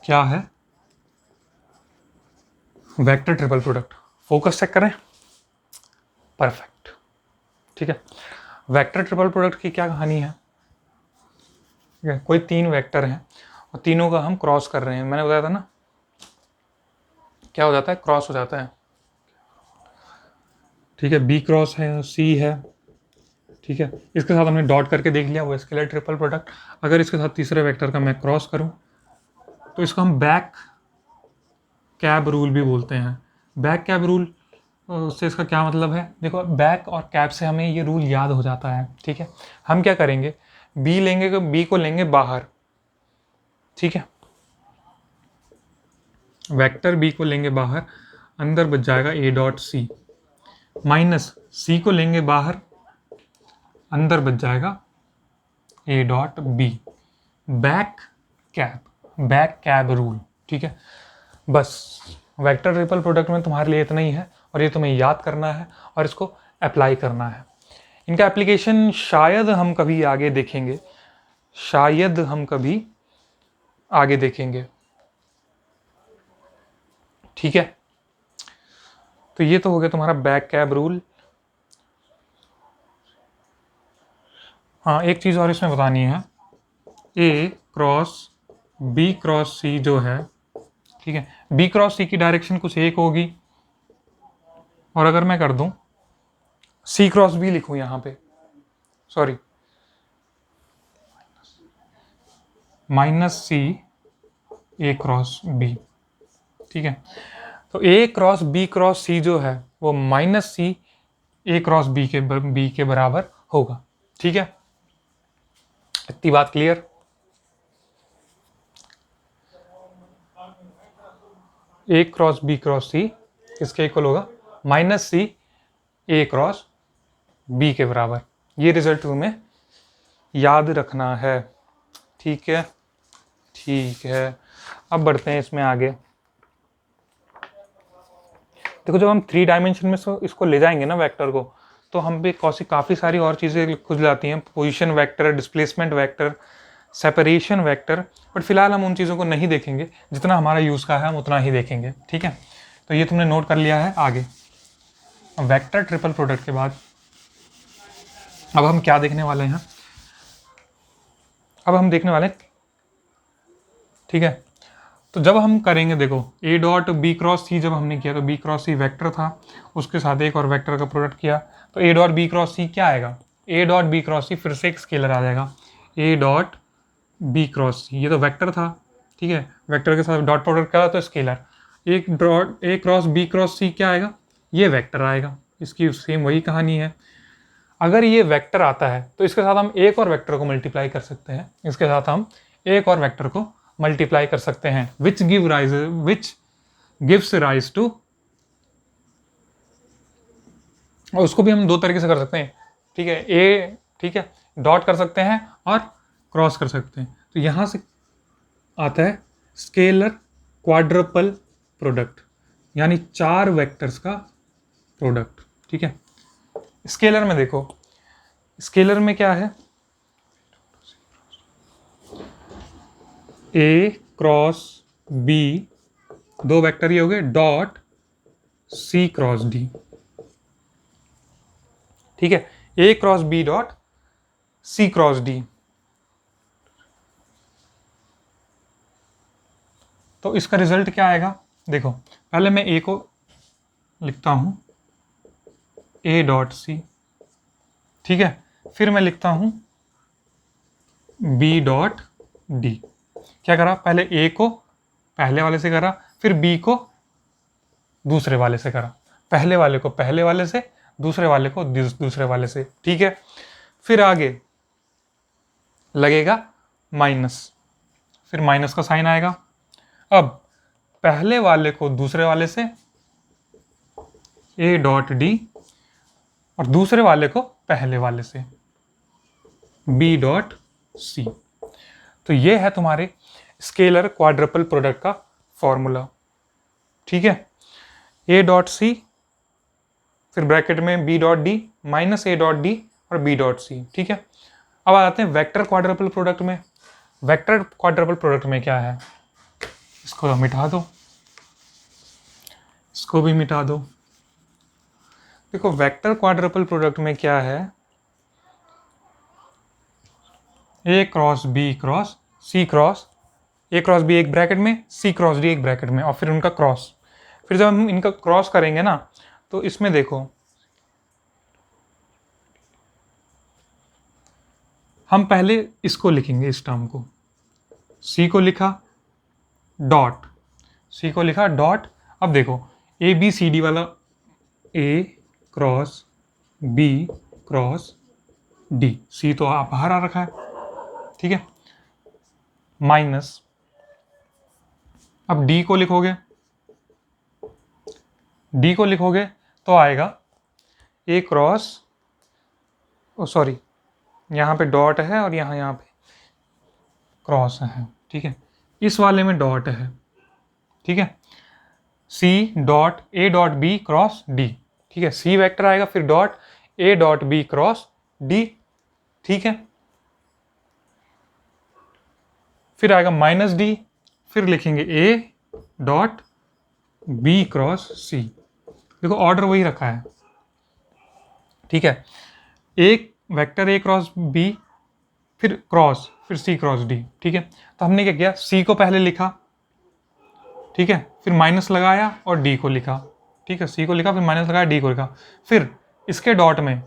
[SPEAKER 1] क्या है? Vector triple product, focus check करें, परफेक्ट, ठीक है। वेक्टर ट्रिपल प्रोडक्ट की क्या कहानी है? कोई 3 वेक्टर हैं और तीनों का हम क्रॉस कर रहे हैं, मैंने बताया था ना, क्या हो जाता है? क्रॉस हो जाता है, ठीक है। बी क्रॉस है, सी है, ठीक है। इसके साथ हमने डॉट करके देख लिया, वो स्केलर ट्रिपल प्रोडक्ट। अगर इसके साथ तीसरे वेक्टर का मैं क्रॉस करूं तो इसको हम बैक कैब रूल भी बोलते हैं। बैक कैब रूल से इसका क्या मतलब है? देखो बैक और कैब से हमें ये रूल याद हो जाता है, ठीक है। हम क्या करेंगे? बी लेंगे, बी को लेंगे बाहर, ठीक है। वेक्टर बी को लेंगे बाहर, अंदर बच जाएगा ए डॉट सी, माइनस सी को लेंगे बाहर, अंदर बच जाएगा A dot B. Back cab rule, ठीक है। बस वेक्टर ट्रिपल प्रोडक्ट में तुम्हारे लिए इतना ही है, और ये तुम्हें याद करना है और इसको अप्लाई करना है। इनका एप्लीकेशन शायद हम कभी आगे देखेंगे, शायद हम कभी आगे देखेंगे, ठीक है। तो ये तो हो गया तुम्हारा बैक कैब रूल। हाँ, एक चीज़ और इसमें बतानी है, ए क्रॉस बी क्रॉस सी जो है, ठीक है, बी क्रॉस सी की डायरेक्शन कुछ एक होगी, और अगर मैं कर दूं सी क्रॉस बी लिखूं यहाँ पे, सॉरी माइनस सी ए क्रॉस बी, ठीक है। तो ए क्रॉस बी क्रॉस सी जो है वो माइनस सी ए क्रॉस बी के बराबर होगा। ठीक है, इतनी बात क्लियर। ए क्रॉस सी किसके इक्वल होगा? माइनस सी ए क्रॉस बी के बराबर। ये रिजल्ट तुम्हें याद रखना है। ठीक है, ठीक है। अब बढ़ते हैं इसमें आगे। देखो, जब हम 3 डायमेंशन में इसको ले जाएंगे ना वेक्टर को, तो हम भी काफ़ी सारी और चीज़ें खुद लाती हैं। Position vector, displacement vector, separation vector. But फिलहाल हम उन चीज़ों को नहीं देखेंगे, जितना हमारा यूज़ का है हम उतना ही देखेंगे। ठीक है, तो ये तुमने नोट कर लिया है। आगे वेक्टर ट्रिपल प्रोडक्ट के बाद अब हम क्या देखने वाले हैं? अब हम देखने वाले हैं, ठीक है, तो जब हम करेंगे, देखो ए डॉट बी क्रॉस सी जब हमने किया तो बी क्रॉस सी वेक्टर था, उसके साथ एक और वेक्टर का प्रोडक्ट किया, तो ए डॉट बी क्रॉस सी क्या आएगा? ए डॉट बी क्रॉस सी फिर से एक स्केलर आ जाएगा, ए डॉट बी क्रॉस सी। ये तो वेक्टर था, ठीक है, वेक्टर के साथ डॉट प्रोडक्ट करा तो स्केलर। एक dot A cross B cross C क्या आएगा? ये वेक्टर आएगा। इसकी सेम वही कहानी है। अगर ये वेक्टर आता है तो इसके साथ हम एक और वेक्टर को मल्टीप्लाई कर सकते हैं, इसके साथ हम एक और वेक्टर को मल्टीप्लाई कर सकते हैं, विच गिव्स राइज टू, और उसको भी हम 2 तरीके से कर सकते हैं। ठीक है, ठीक है, डॉट कर सकते हैं और क्रॉस कर सकते हैं। तो यहां से आता है स्केलर क्वाड्रपल प्रोडक्ट, यानी 4 वेक्टर्स का प्रोडक्ट। ठीक है, स्केलर में देखो, स्केलर में क्या है? ए क्रॉस बी, 2 वेक्टर ये हो गए, डॉट सी क्रॉस डी। ठीक है, A cross B dot C cross D. तो इसका रिजल्ट क्या आएगा? देखो, पहले मैं ए को लिखता हूं ए डॉट सी, ठीक है, फिर मैं लिखता हूं बी डॉट डी। क्या करा? पहले ए को पहले वाले से करा, फिर बी को दूसरे वाले से करा, पहले वाले को पहले वाले से, दूसरे वाले को दूसरे वाले से। ठीक है, फिर आगे लगेगा माइनस, फिर माइनस का साइन आएगा। अब पहले वाले को दूसरे वाले से ए डॉट डी, और दूसरे वाले को पहले वाले से बी डॉट सी। तो ये है तुम्हारे स्केलर क्वाड्रपल प्रोडक्ट का फॉर्मूला। ठीक है, ए डॉट सी, फिर ब्रैकेट में B dot D, minus A dot D और बी डॉट सी। ठीक है, अब आ जाते हैं वेक्टर क्वाड्रपल प्रोडक्ट में। वेक्टर क्वाड्रपल प्रोडक्ट में क्या है? इसको मिटा दो, इसको भी मिटा दो। देखो, वेक्टर क्वाड्रपल प्रोडक्ट में क्या है? A cross B cross C cross, A cross B एक ब्रैकेट में, सी क्रॉस डी एक ब्रैकेट में, और फिर उनका क्रॉस। फिर जब हम इनका क्रॉस करेंगे ना, तो इसमें देखो, हम पहले इसको लिखेंगे, इस टर्म को, सी को लिखा डॉट, सी को लिखा डॉट। अब देखो, ए बी सी डी वाला, ए क्रॉस बी क्रॉस डी, सी तो आप बाहर आ रखा है, ठीक है, माइनस, अब डी को लिखोगे, डी को लिखोगे तो आएगा ए क्रॉस, सॉरी, यहाँ पे डॉट है और यहाँ पे क्रॉस है। ठीक है, इस वाले में डॉट है, ठीक है, C dot A dot B cross D. ठीक है, सी वेक्टर आएगा, फिर dot A dot B cross D. ठीक है, फिर आएगा माइनस डी, फिर लिखेंगे A dot B cross C. देखो, ऑर्डर वही रखा है। ठीक है, एक वेक्टर ए क्रॉस बी, फिर क्रॉस, फिर सी क्रॉस डी। ठीक है, तो हमने क्या किया? सी को पहले लिखा, ठीक है, फिर माइनस लगाया और डी को लिखा। ठीक है, सी को लिखा, फिर माइनस लगाया, डी को लिखा, फिर इसके डॉट में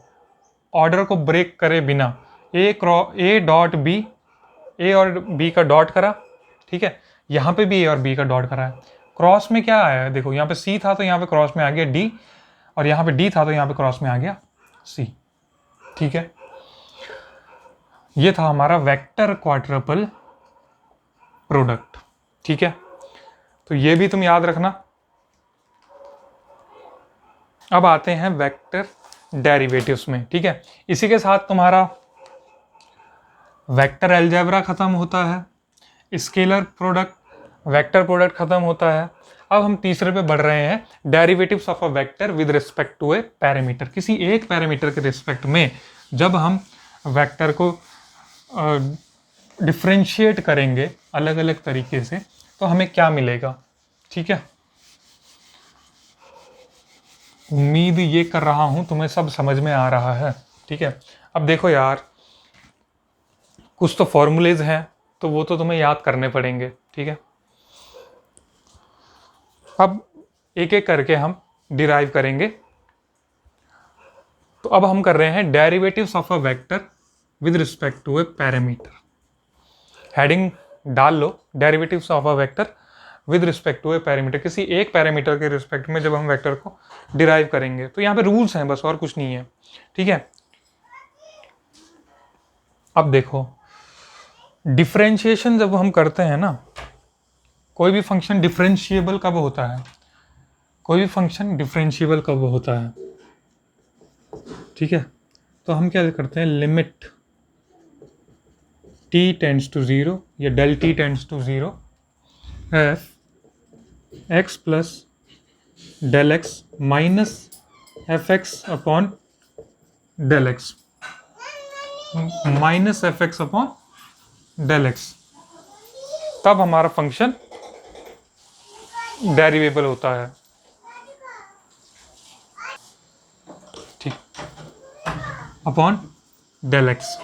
[SPEAKER 1] ऑर्डर को ब्रेक करे बिना ए डॉट बी, ए और बी का डॉट करा। ठीक है, यहाँ पे भी ए और बी का डॉट करा है, क्रॉस में क्या आया है, देखो यहाँ पे C था तो यहाँ पे क्रॉस में आ गया D, और यहाँ पे D था तो यहाँ पे क्रॉस में आ गया C। ठीक है, ये था हमारा वेक्टर क्वाड्रपल प्रोडक्ट। ठीक है, तो ये भी तुम याद रखना। अब आते हैं वेक्टर डेरिवेटिव्स में। ठीक है, इसी के साथ तुम्हारा वेक्टर अलजेब्रा खत्म होता है, स्केलर प्रोडक्ट वेक्टर प्रोडक्ट खत्म होता है। अब हम तीसरे पे बढ़ रहे हैं, derivatives of a vector with respect to a parameter. किसी एक पैरामीटर के रिस्पेक्ट में जब हम वेक्टर को डिफरेंशिएट करेंगे अलग अलग तरीके से तो हमें क्या मिलेगा। ठीक है, उम्मीद ये कर रहा हूं तुम्हें सब समझ में आ रहा है। ठीक है, अब देखो यार, कुछ तो फॉर्मूलेज हैं तो वो तो तुम्हें याद करने पड़ेंगे। ठीक है, अब एक एक करके हम डिराइव करेंगे। तो अब हम कर रहे हैं derivatives of a vector with respect to a parameter. Heading डाल लो, derivatives of a vector with respect to a parameter. किसी एक पैरामीटर के रिस्पेक्ट में जब हम वेक्टर को डिराइव करेंगे, तो यहाँ पे रूल्स हैं बस, और कुछ नहीं है। ठीक है, अब देखो डिफरेंशिएशन जब हम करते हैं ना, कोई भी फंक्शन डिफरेंशिएबल कब होता है, कोई भी फंक्शन डिफरेंशिएबल कब होता है। ठीक है, तो हम क्या करते हैं, लिमिट t टेंड्स टू 0 या del t tends to 0 f x plus del x minus f x upon del x minus f x upon del x, तब हमारा फंक्शन डेरिवेबल होता है। ठीक, अपॉन डेल एक्स,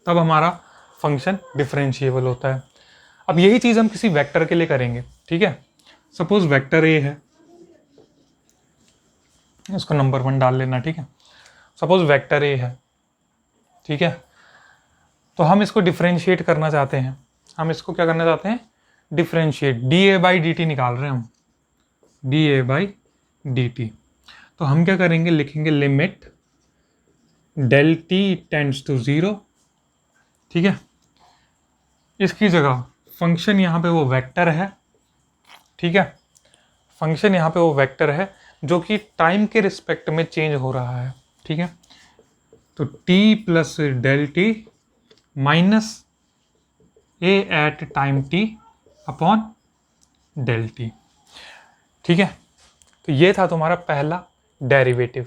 [SPEAKER 1] तब हमारा फंक्शन डिफरेंशिएबल होता है। अब यही चीज़ हम किसी वेक्टर के लिए करेंगे। ठीक है, सपोज वेक्टर ए है, इसको नंबर 1 डाल लेना। ठीक है, सपोज वेक्टर ए है। ठीक है, तो हम इसको डिफरेंशिएट करना चाहते हैं। हम इसको क्या करना चाहते हैं, differentiate, d A by D t निकाल रहे हैं हम, d A by D t. तो हम क्या करेंगे, लिखेंगे limit del T tends to 0। ठीक है, इसकी जगह फंक्शन यहाँ पे वो वेक्टर है। ठीक है, फंक्शन यहाँ पे वो वेक्टर है जो कि टाइम के रिस्पेक्ट में चेंज हो रहा है। ठीक है, तो t plus del T minus A at time t upon del T. ठीक है, तो ये था तुम्हारा पहला डेरिवेटिव।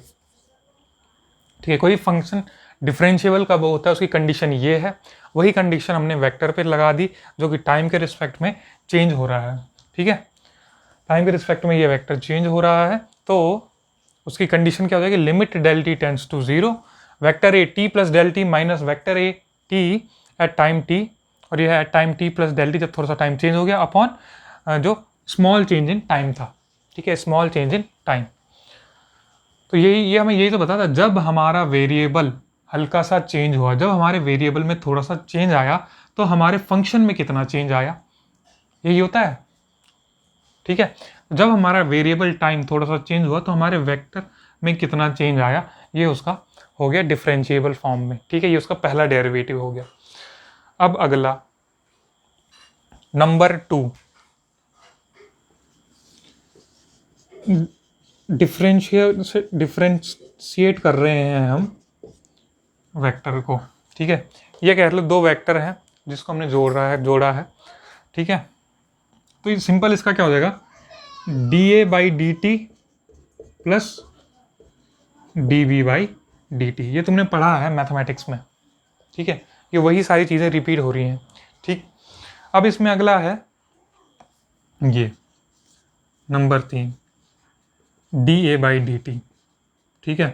[SPEAKER 1] ठीक है, कोई फंक्शन डिफरेंशिएबल कब होता है उसकी कंडीशन ये है, वही कंडीशन हमने वेक्टर पे लगा दी जो कि टाइम के रिस्पेक्ट में चेंज हो रहा है। ठीक है, टाइम के रिस्पेक्ट में ये वेक्टर चेंज हो रहा है, तो उसकी कंडीशन क्या हो जाएगी, limit del T tends to 0 vector a t plus del T minus vector a t at time t, और ये है at time t plus del t जब थोड़ा सा टाइम चेंज हो गया, अपॉन जो स्मॉल चेंज इन टाइम था। ठीक है, स्मॉल चेंज इन टाइम। तो ये हमें यही तो बता था, जब हमारा वेरिएबल हल्का सा चेंज हुआ, जब हमारे वेरिएबल में थोड़ा सा चेंज आया तो हमारे फंक्शन में कितना चेंज आया, यही होता है। ठीक है, जब हमारा वेरिएबल टाइम थोड़ा सा चेंज हुआ तो हमारे वेक्टर में कितना चेंज आया, ये उसका हो गया डिफरेंशिएबल फॉर्म में। ठीक है, ये उसका पहला डेरिवेटिव हो गया। अब अगला नंबर 2, डिफरेंशिएट कर रहे हैं हम वेक्टर को। ठीक है, ये कह लो 2 वेक्टर हैं जिसको हमने जोड़ा है। ठीक है, तो ये सिंपल इसका क्या हो जाएगा, d A by D T plus d B by D t. ये तुमने पढ़ा है मैथमेटिक्स में। ठीक है, ये वही सारी चीज़ें रिपीट हो रही हैं। ठीक, अब इसमें अगला है ये number 3, D A by D T. ठीक है,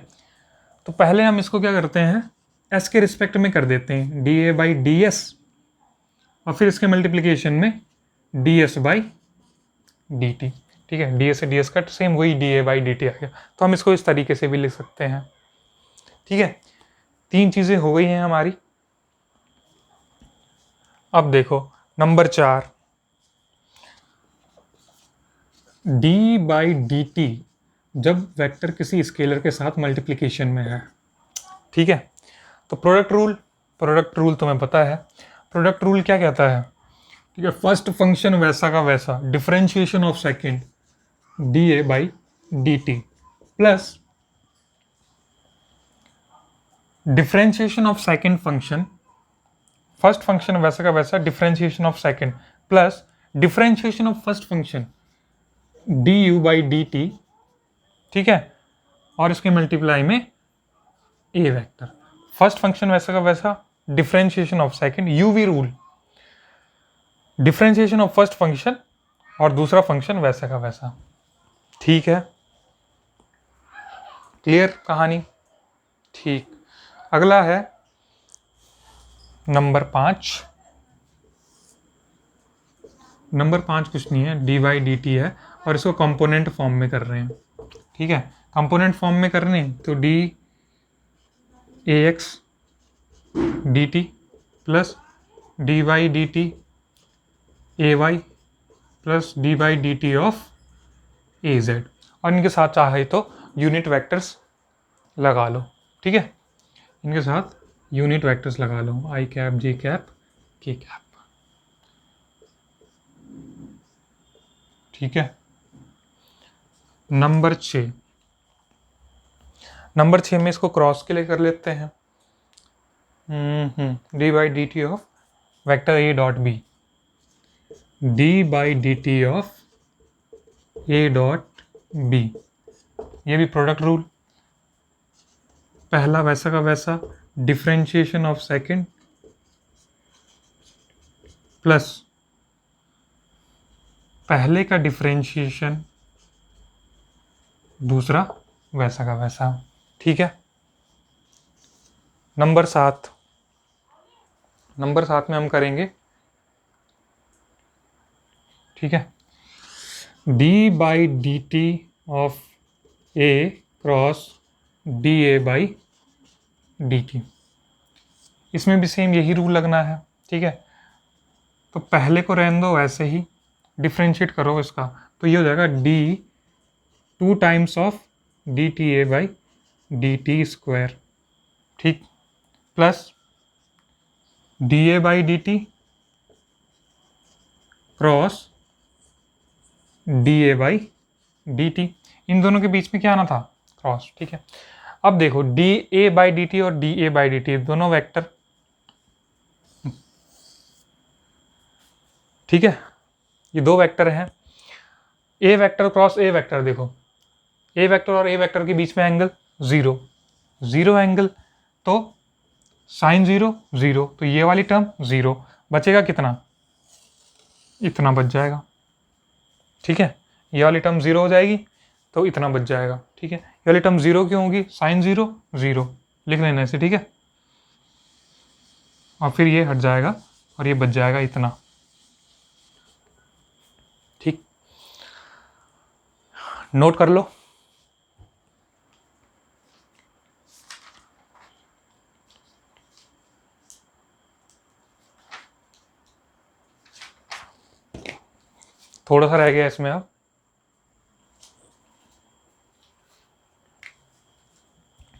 [SPEAKER 1] तो पहले हम इसको क्या करते हैं, एस के रिस्पेक्ट में कर देते हैं, D A by D S, और फिर इसके मल्टीप्लिकेशन में D S by D T. ठीक है, डी एस से डी एस कट, सेम वही D A by D T आ गया। तो हम इसको इस तरीके से भी लिख सकते हैं। ठीक है, 3 चीज़ें हो गई हैं हमारी। अब देखो number 4, D by D T जब वेक्टर किसी स्केलर के साथ मल्टीप्लिकेशन में है, ठीक है। तो प्रोडक्ट रूल तुम्हें पता है। प्रोडक्ट रूल क्या कहता है, ठीक है, फर्स्ट फंक्शन वैसा का वैसा, differentiation of second D A by D T plus differentiation of second function, first function वैसा का वैसा, differentiation of second plus differentiation of first function D you by D T, ठीक है, और इसके मल्टीप्लाई में ए वेक्टर। फर्स्ट फंक्शन वैसा का वैसा, differentiation of second, UV rule, differentiation of first function और दूसरा फंक्शन वैसा का वैसा, ठीक है। क्लियर कहानी, ठीक। अगला है नंबर 5। नंबर 5 कुछ नहीं है, डी वाई डी टी है और इसको कंपोनेंट फॉर्म में कर रहे हैं, ठीक है। कंपोनेंट फॉर्म में करने तो d a x d T plus d y d T a y plus d by D T of a Z, और इनके साथ चाहे तो यूनिट वेक्टर्स लगा लो, ठीक है। इनके साथ यूनिट वेक्टर्स लगा लो, आई cap, J cap, K cap, ठीक है। नंबर 6, नंबर 6 में इसको क्रॉस के लिए कर लेते हैं। D by D T of vector a dot b, d by D T of a dot b, ये भी प्रोडक्ट रूल, पहला वैसा का वैसा, डिफरेंशिएशन ऑफ सेकंड प्लस पहले का डिफरेंशिएशन दूसरा वैसा का वैसा, ठीक है। नंबर 7, नंबर 7 में हम करेंगे, ठीक है, D by D T of A cross D A by D T, इसमें भी सेम यही रूल लगना है, ठीक है। तो पहले को रहने दो ऐसे ही, डिफ्रेंशिएट करो इसका, तो ये हो जाएगा D 2 times of D T A by D T square, ठीक, plus D A by D T cross D A by D T, इन दोनों के बीच में क्या आना था, क्रॉस, ठीक है। अब देखो D A by D T और D A by D T दोनों वेक्टर, ठीक है, ये दो वेक्टर हैं। A vector cross A vector, देखो ए वेक्टर और ए वेक्टर के बीच में एंगल 0, 0 एंगल, तो साइन 0 0, तो ये वाली टर्म 0, बचेगा कितना, इतना बच जाएगा, ठीक है। ये वाली टर्म 0 हो जाएगी तो इतना बच जाएगा, ठीक है। ये वाली टर्म 0 क्यों होगी, साइन 0 0 लिख लेना इसे, ठीक है, और फिर ये हट जाएगा और ये बच जाएगा इतना, ठीक, नोट कर लो। थोड़ा सा रह गया इसमें, अब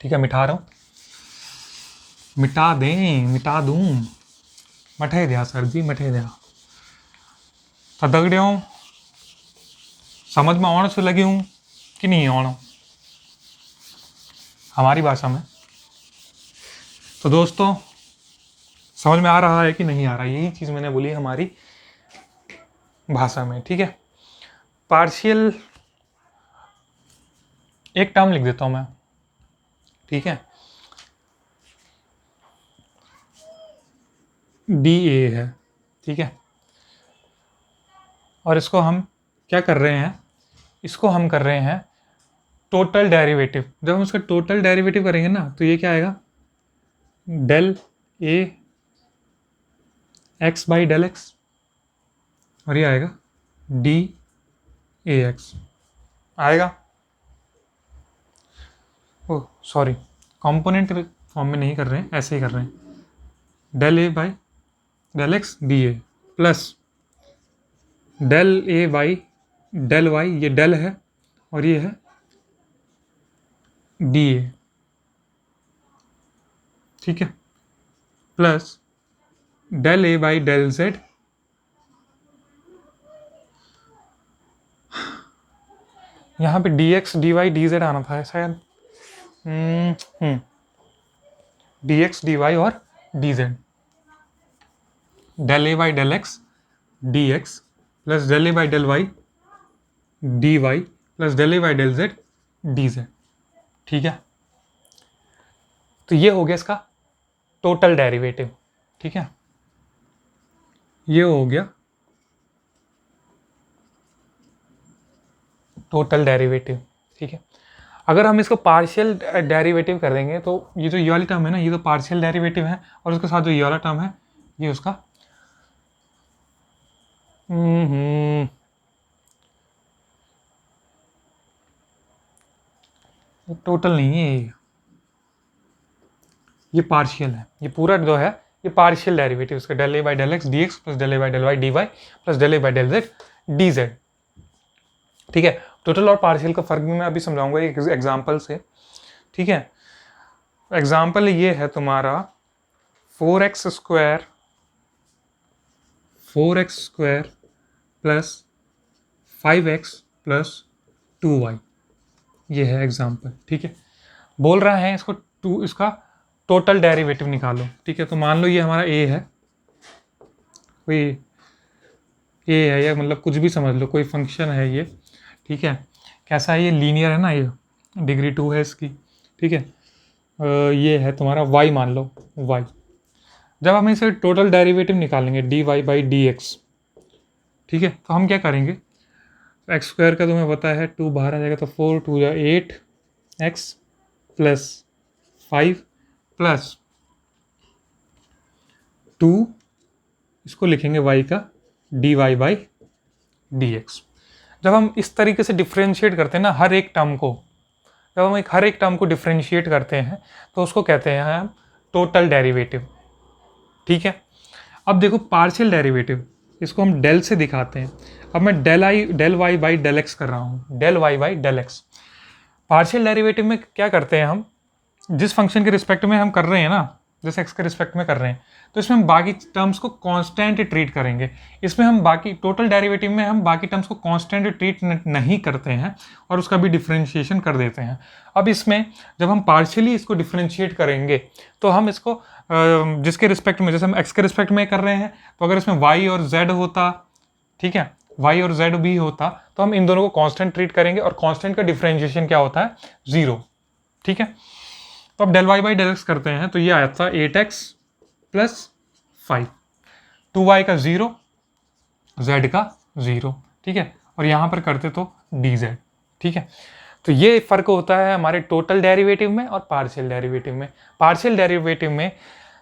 [SPEAKER 1] ठीक है, मिटा रहा हूँ, मिटा दें, मिटा दूँ, मठे दिया सर जी, मठे दिया, दगड़े हूँ, समझ में आने से लगी हूँ कि नहीं आना हमारी भाषा में। तो दोस्तों समझ में आ रहा है कि नहीं आ रहा, यही चीज़ मैंने बोली हमारी भाषा में, ठीक है। पार्शियल एक टर्म लिख देता हूँ मैं, ठीक है, डी ए है, ठीक है, और इसको हम क्या कर रहे हैं, इसको हम कर रहे हैं टोटल डेरिवेटिव। जब हम इसका टोटल डेरिवेटिव करेंगे ना तो ये क्या आएगा, del a x by del x, और ये आएगा डी ए एक्स आएगा। ओ सॉरी, कंपोनेंट फॉर्म में नहीं कर रहे हैं, ऐसे ही कर रहे हैं, del A by del x d a plus del A by del y, ये डेल है और ये है डी ए, ठीक है, plus del A by del z, यहाँ पे d x d y d z आना था शायद, डी एक्स डी वाई और d z, del A by del x d x plus del A by del Y D y plus del A by del Z D Z, ठीक है। तो ये हो गया इसका टोटल डेरिवेटिव, ठीक है, ये हो गया टोटल डेरिवेटिव, ठीक है। अगर हम इसको पार्शियल डेरिवेटिव कर देंगे तो ये जो ये वाली टर्म है ना, ये तो पार्शियल डेरिवेटिव है, और उसके साथ जो ये वाला टर्म है ये उसका टोटल नहीं है, ये पार्शियल है, ये पूरा जो है ये पार्शियल डेरिवेटिव इसका, del A by del x d x plus del A by del Y D y plus del A by del Z D Z, ठीक है। टोटल और पार्शियल का फर्क भी मैं अभी समझाऊंगा एक एग्जाम्पल से, ठीक है। एग्जाम्पल ये है तुम्हारा 4x square plus 5x plus 2y, ये है एग्जाम्पल, ठीक है। बोल रहा है इसको इसका टोटल डेरिवेटिव निकालो, ठीक है। तो मान लो ये हमारा a है, कोई a है या मतलब कुछ भी समझ लो, कोई फंक्शन है ये, ठीक है। कैसा है ये, लीनियर है ना, ये डिग्री 2 है इसकी, ठीक है। ये है तुम्हारा y, मान लो y। जब हम इसे टोटल डेरिवेटिव निकालेंगे dy बाई डी एक्स, ठीक है, तो हम क्या करेंगे, एक्स स्क्वायर का तुम्हें पता है 2 बाहर आ जाएगा तो 4 2 या 8x प्लस 5 प्लस 2, इसको लिखेंगे y का dy बाई डी एक्स। जब हम इस तरीके से डिफ्रेंशिएट करते हैं ना हर एक टर्म को, जब हम हर एक टर्म को डिफ्रेंशिएट करते हैं तो उसको कहते हैं हम टोटल डेरिवेटिव, ठीक है। अब देखो पार्शियल डेरिवेटिव, इसको हम डेल से दिखाते हैं। अब मैं del y by del x कर रहा हूँ, del y by del x. Partial derivative में क्या करते हैं हम, जिस फंक्शन के रिस्पेक्ट में हम कर रहे हैं ना, जैसे एक्स के रिस्पेक्ट में कर रहे हैं, तो इसमें हम बाकी टर्म्स को कांस्टेंट ट्रीट करेंगे। इसमें हम बाकी टोटल डेरिवेटिव में हम बाकी टर्म्स को कांस्टेंट ट्रीट नहीं करते हैं और उसका भी डिफरेंशिएशन कर देते हैं। अब इसमें जब हम पार्शियली इसको डिफरेंशिएट करेंगे तो हम इसको जिसके रिस्पेक्ट में, जैसे हम एक्स के रिस्पेक्ट में कर रहे हैं, तो अगर इसमें वाई और जेड होता, ठीक है, वाई और जेड भी होता, तो हम इन दोनों को कांस्टेंट ट्रीट करेंगे और कांस्टेंट का डिफरेंशिएशन क्या होता है, 0, ठीक है। तो अब del y by del x करते हैं तो ये आया था 8x प्लस 5, 2y का 0, z का 0, ठीक है, और यहाँ पर करते तो dz, ठीक है। तो ये फ़र्क होता है हमारे टोटल डेरिवेटिव में और पार्शियल डेरिवेटिव में। पार्शियल डेरिवेटिव में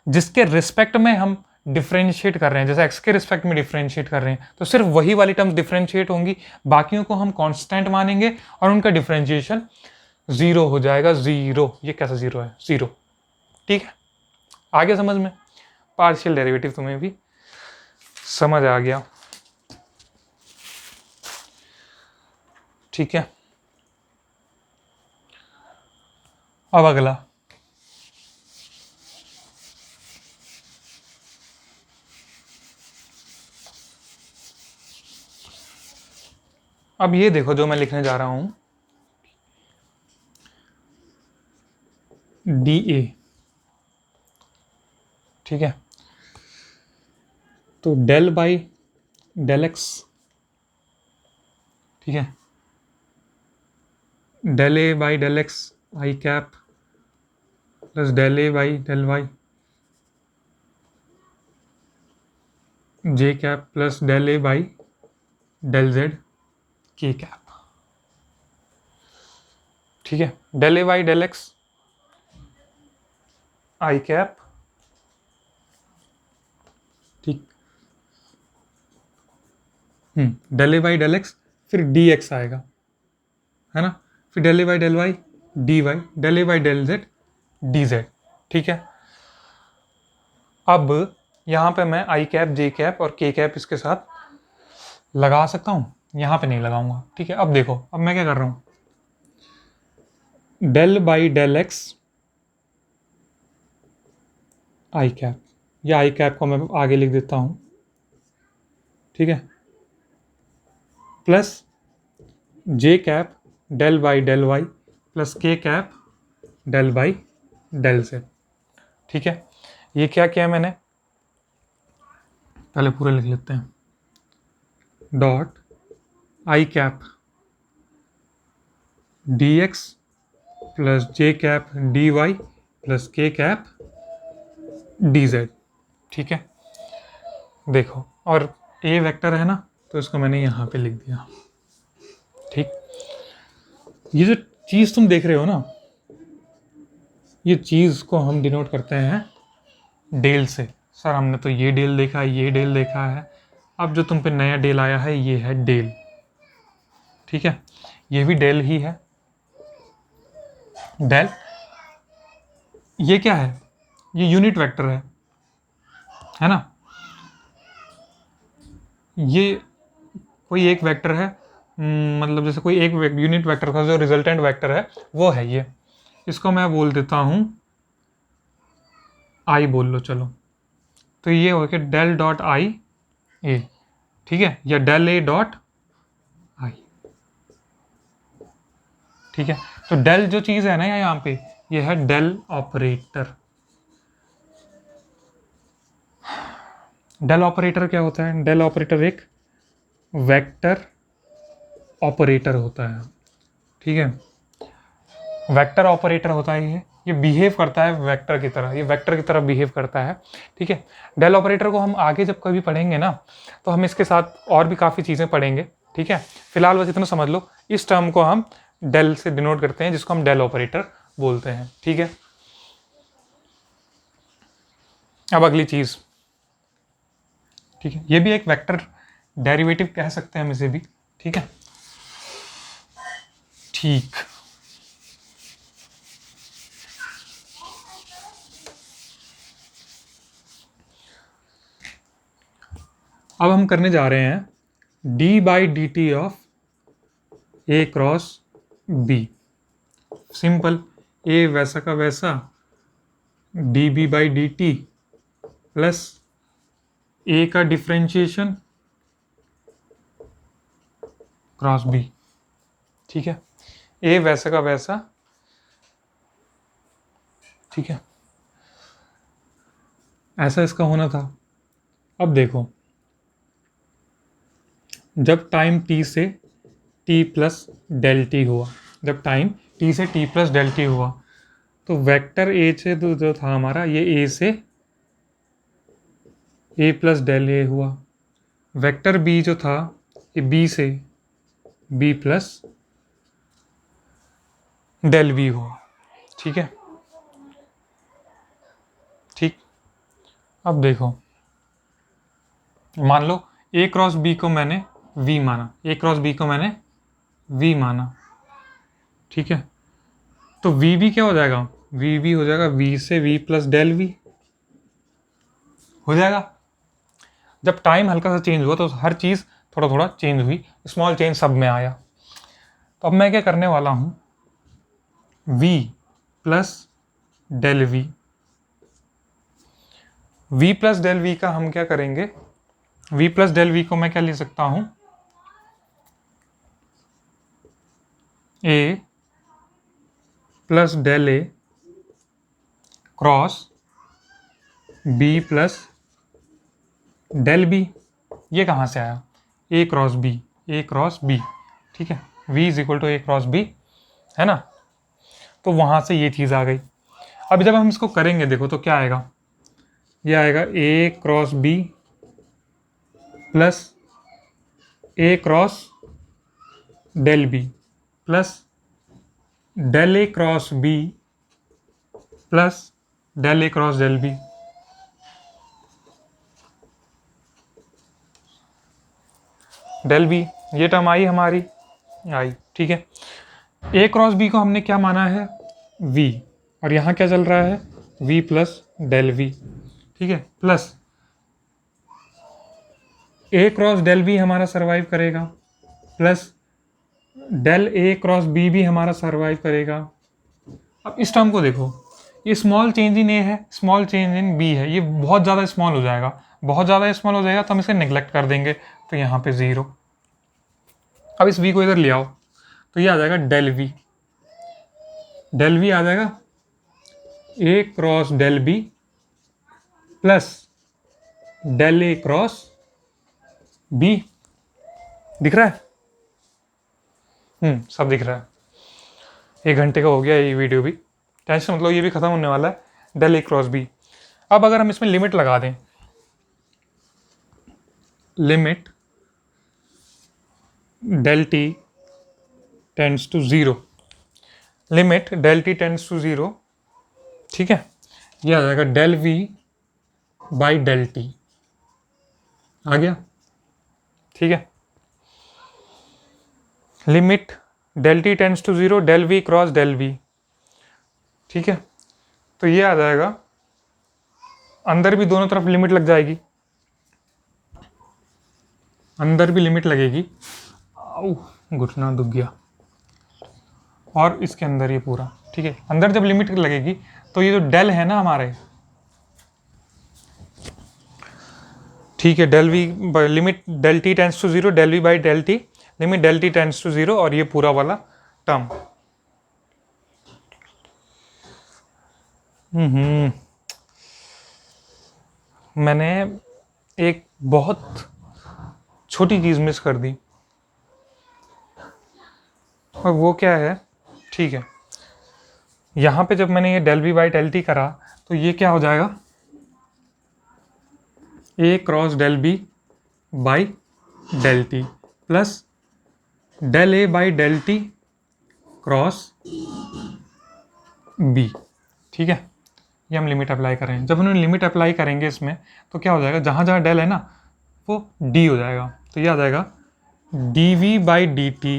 [SPEAKER 1] जिसके रिस्पेक्ट में हम डिफ्रेंशिएट कर रहे हैं, जैसे x के रिस्पेक्ट में डिफ्रेंशिएट कर रहे हैं, तो सिर्फ वही वाली टर्म्स डिफ्रेंशिएट होंगी, बाकियों को हम कांस्टेंट मानेंगे और उनका डिफ्रेंशिएशन 0 हो जाएगा, 0। ये कैसा 0 है, 0, ठीक है। आगे समझ में, पार्शियल डेरिवेटिव तुम्हें भी समझ आ गया, ठीक है। अब अगला, अब ये देखो जो मैं लिखने जा रहा हूं, डी ए, ठीक है। तो डेल बाई डेल एक्स, ठीक है, del A by del x I cap plus del A by del Y J cap plus del A by del Z K cap, ठीक है। Del A by del x I cap, ठीक, del A by del X, फिर D X आएगा, है ना, फिर del A by del Y D Y, del A by del Z D Z, ठीक है। अब यहाँ पे मैं आई कैप जे कैप और के कैप इसके साथ लगा सकता हूँ, यहाँ पे नहीं लगाऊंगा, ठीक है। अब देखो, अब मैं क्या कर रहा हूँ, del by del x I cap, या आई कैप को मैं आगे लिख देता हूँ, ठीक है, plus j cap del by del y plus के कैप डेल बाई डेल से, ठीक है। ये क्या किया मैंने, पहले पूरे लिख लेते हैं, dot i cap d x plus j cap d y plus के कैप डी जेड, ठीक है। देखो, और ए वेक्टर है ना, तो इसको मैंने यहाँ पे लिख दिया, ठीक। ये जो चीज़ तुम देख रहे हो ना, ये चीज़ को हम डिनोट करते हैं डेल से। सर हमने तो ये डेल देखा है, ये डेल देखा है, अब जो तुम पे नया डेल आया है ये है डेल, ठीक है। ये भी डेल ही है, डेल। ये क्या है, ये यूनिट वेक्टर है ना। ये कोई एक वेक्टर है, मतलब जैसे कोई एक यूनिट वेक्टर का जो रिजल्टेंट वेक्टर है वो है ये। इसको मैं बोल देता हूँ आई, बोल लो चलो। तो ये हो गया डेल डॉट आई ए, ठीक है, या डेल ए डॉट आई, ठीक है। तो डेल जो चीज़ है ना यहाँ पे, ये है डेल ऑपरेटर। डेल ऑपरेटर क्या होता है, डेल ऑपरेटर एक वेक्टर ऑपरेटर होता है, ठीक है। वेक्टर ऑपरेटर होता है ये बिहेव करता है वेक्टर की तरह, ये वेक्टर की तरह बिहेव करता है, ठीक है। डेल ऑपरेटर को हम आगे जब कभी पढ़ेंगे ना, तो हम इसके साथ और भी काफ़ी चीज़ें पढ़ेंगे, ठीक है। फिलहाल बस इतना समझ लो, इस टर्म को हम डेल से डिनोट करते हैं, जिसको हम डेल ऑपरेटर बोलते हैं, ठीक है। अब अगली चीज़, ठीक है, ये भी एक वेक्टर डेरिवेटिव कह सकते हैं हम इसे भी, ठीक है, ठीक। अब हम करने जा रहे हैं D by D T of A cross B. Simple, A वैसा का वैसा D B by D T plus A का डिफ्रेंशिएशन क्रॉस बी, ठीक है। ए वैसा का वैसा, ठीक है, ऐसा इसका होना था। अब देखो, जब टाइम t से t प्लस डेल टी हुआ, जब टाइम t से t प्लस डेल टी हुआ, तो वेक्टर a से जो था हमारा, ये a से a प्लस डेल a हुआ। वेक्टर b जो था, ये b से b प्लस डेल b हुआ, ठीक है, ठीक। अब देखो, मान लो a क्रॉस b को मैंने v माना, a क्रॉस b को मैंने v माना, ठीक है। तो v भी क्या हो जाएगा, v भी हो जाएगा v से v प्लस डेल v हो जाएगा। जब टाइम हल्का सा चेंज हुआ तो हर चीज़ थोड़ा थोड़ा चेंज हुई, स्मॉल चेंज सब में आया। तो अब मैं क्या करने वाला हूँ, v plus del v plus del v का हम क्या करेंगे, v प्लस डेल v को मैं क्या ले सकता हूँ, a plus del a cross b plus del b। ये कहाँ से आया, a cross b, a cross b, ठीक है, v is equal to a cross b, है ना। तो वहाँ से ये चीज़ आ गई। अब जब हम इसको करेंगे, देखो तो क्या आएगा, ये आएगा a cross b plus a cross del b plus del a cross b plus del a cross del b। Del b, ये टर्म आई हमारी, आई, ठीक है। ए क्रॉस बी को हमने क्या माना है, v, और यहाँ क्या चल रहा है, v प्लस डेल v, ठीक है, plus a cross del v हमारा सर्वाइव करेगा, plus del A cross B भी हमारा सर्वाइव करेगा। अब इस टर्म को देखो, ये स्मॉल चेंज इन ए है, स्मॉल चेंज इन बी है, ये बहुत ज़्यादा स्मॉल हो जाएगा, बहुत ज़्यादा स्मॉल हो जाएगा तो हम इसे नेग्लेक्ट कर देंगे, तो यहाँ पे 0। अब इस v को इधर ले आओ तो ये आ जाएगा डेल वी, डेल वी आ जाएगा A cross del B plus del A cross B. दिख रहा है? सब दिख रहा है। 1 घंटे का हो गया ये वीडियो भी, टेंशन मतलब ये भी खत्म होने वाला है, डेल ए क्रॉस बी। अब अगर हम इसमें लिमिट लगा दें, limit del T tends to 0, limit del T tends to 0, ठीक है, ये आ जाएगा del we by del T, आ गया, ठीक है। Limit del T tends to 0 del V cross del V, ठीक है, तो ये आ जाएगा, अंदर भी दोनों तरफ लिमिट लग जाएगी, अंदर भी लिमिट लगेगी, घुटना दुख गया, और इसके अंदर ये पूरा, ठीक है, अंदर जब लिमिट लगेगी तो ये जो डेल है ना हमारे, ठीक है, del v limit del T tends to 0 del we by del t, limit del T tends to 0, और ये पूरा वाला टर्म। मैंने एक बहुत छोटी चीज मिस कर दी, और वो क्या है, ठीक है, यहां पे जब मैंने ये del we by del T करा तो ये क्या हो जाएगा, A cross del B by del T plus del A by del T cross B, ठीक है, ये हम लिमिट अप्लाई करें। जब हम लिमिट अप्लाई करेंगे इसमें तो क्या हो जाएगा, जहाँ जहाँ डेल है ना वो डी हो जाएगा, तो ये आ जाएगा d we by D t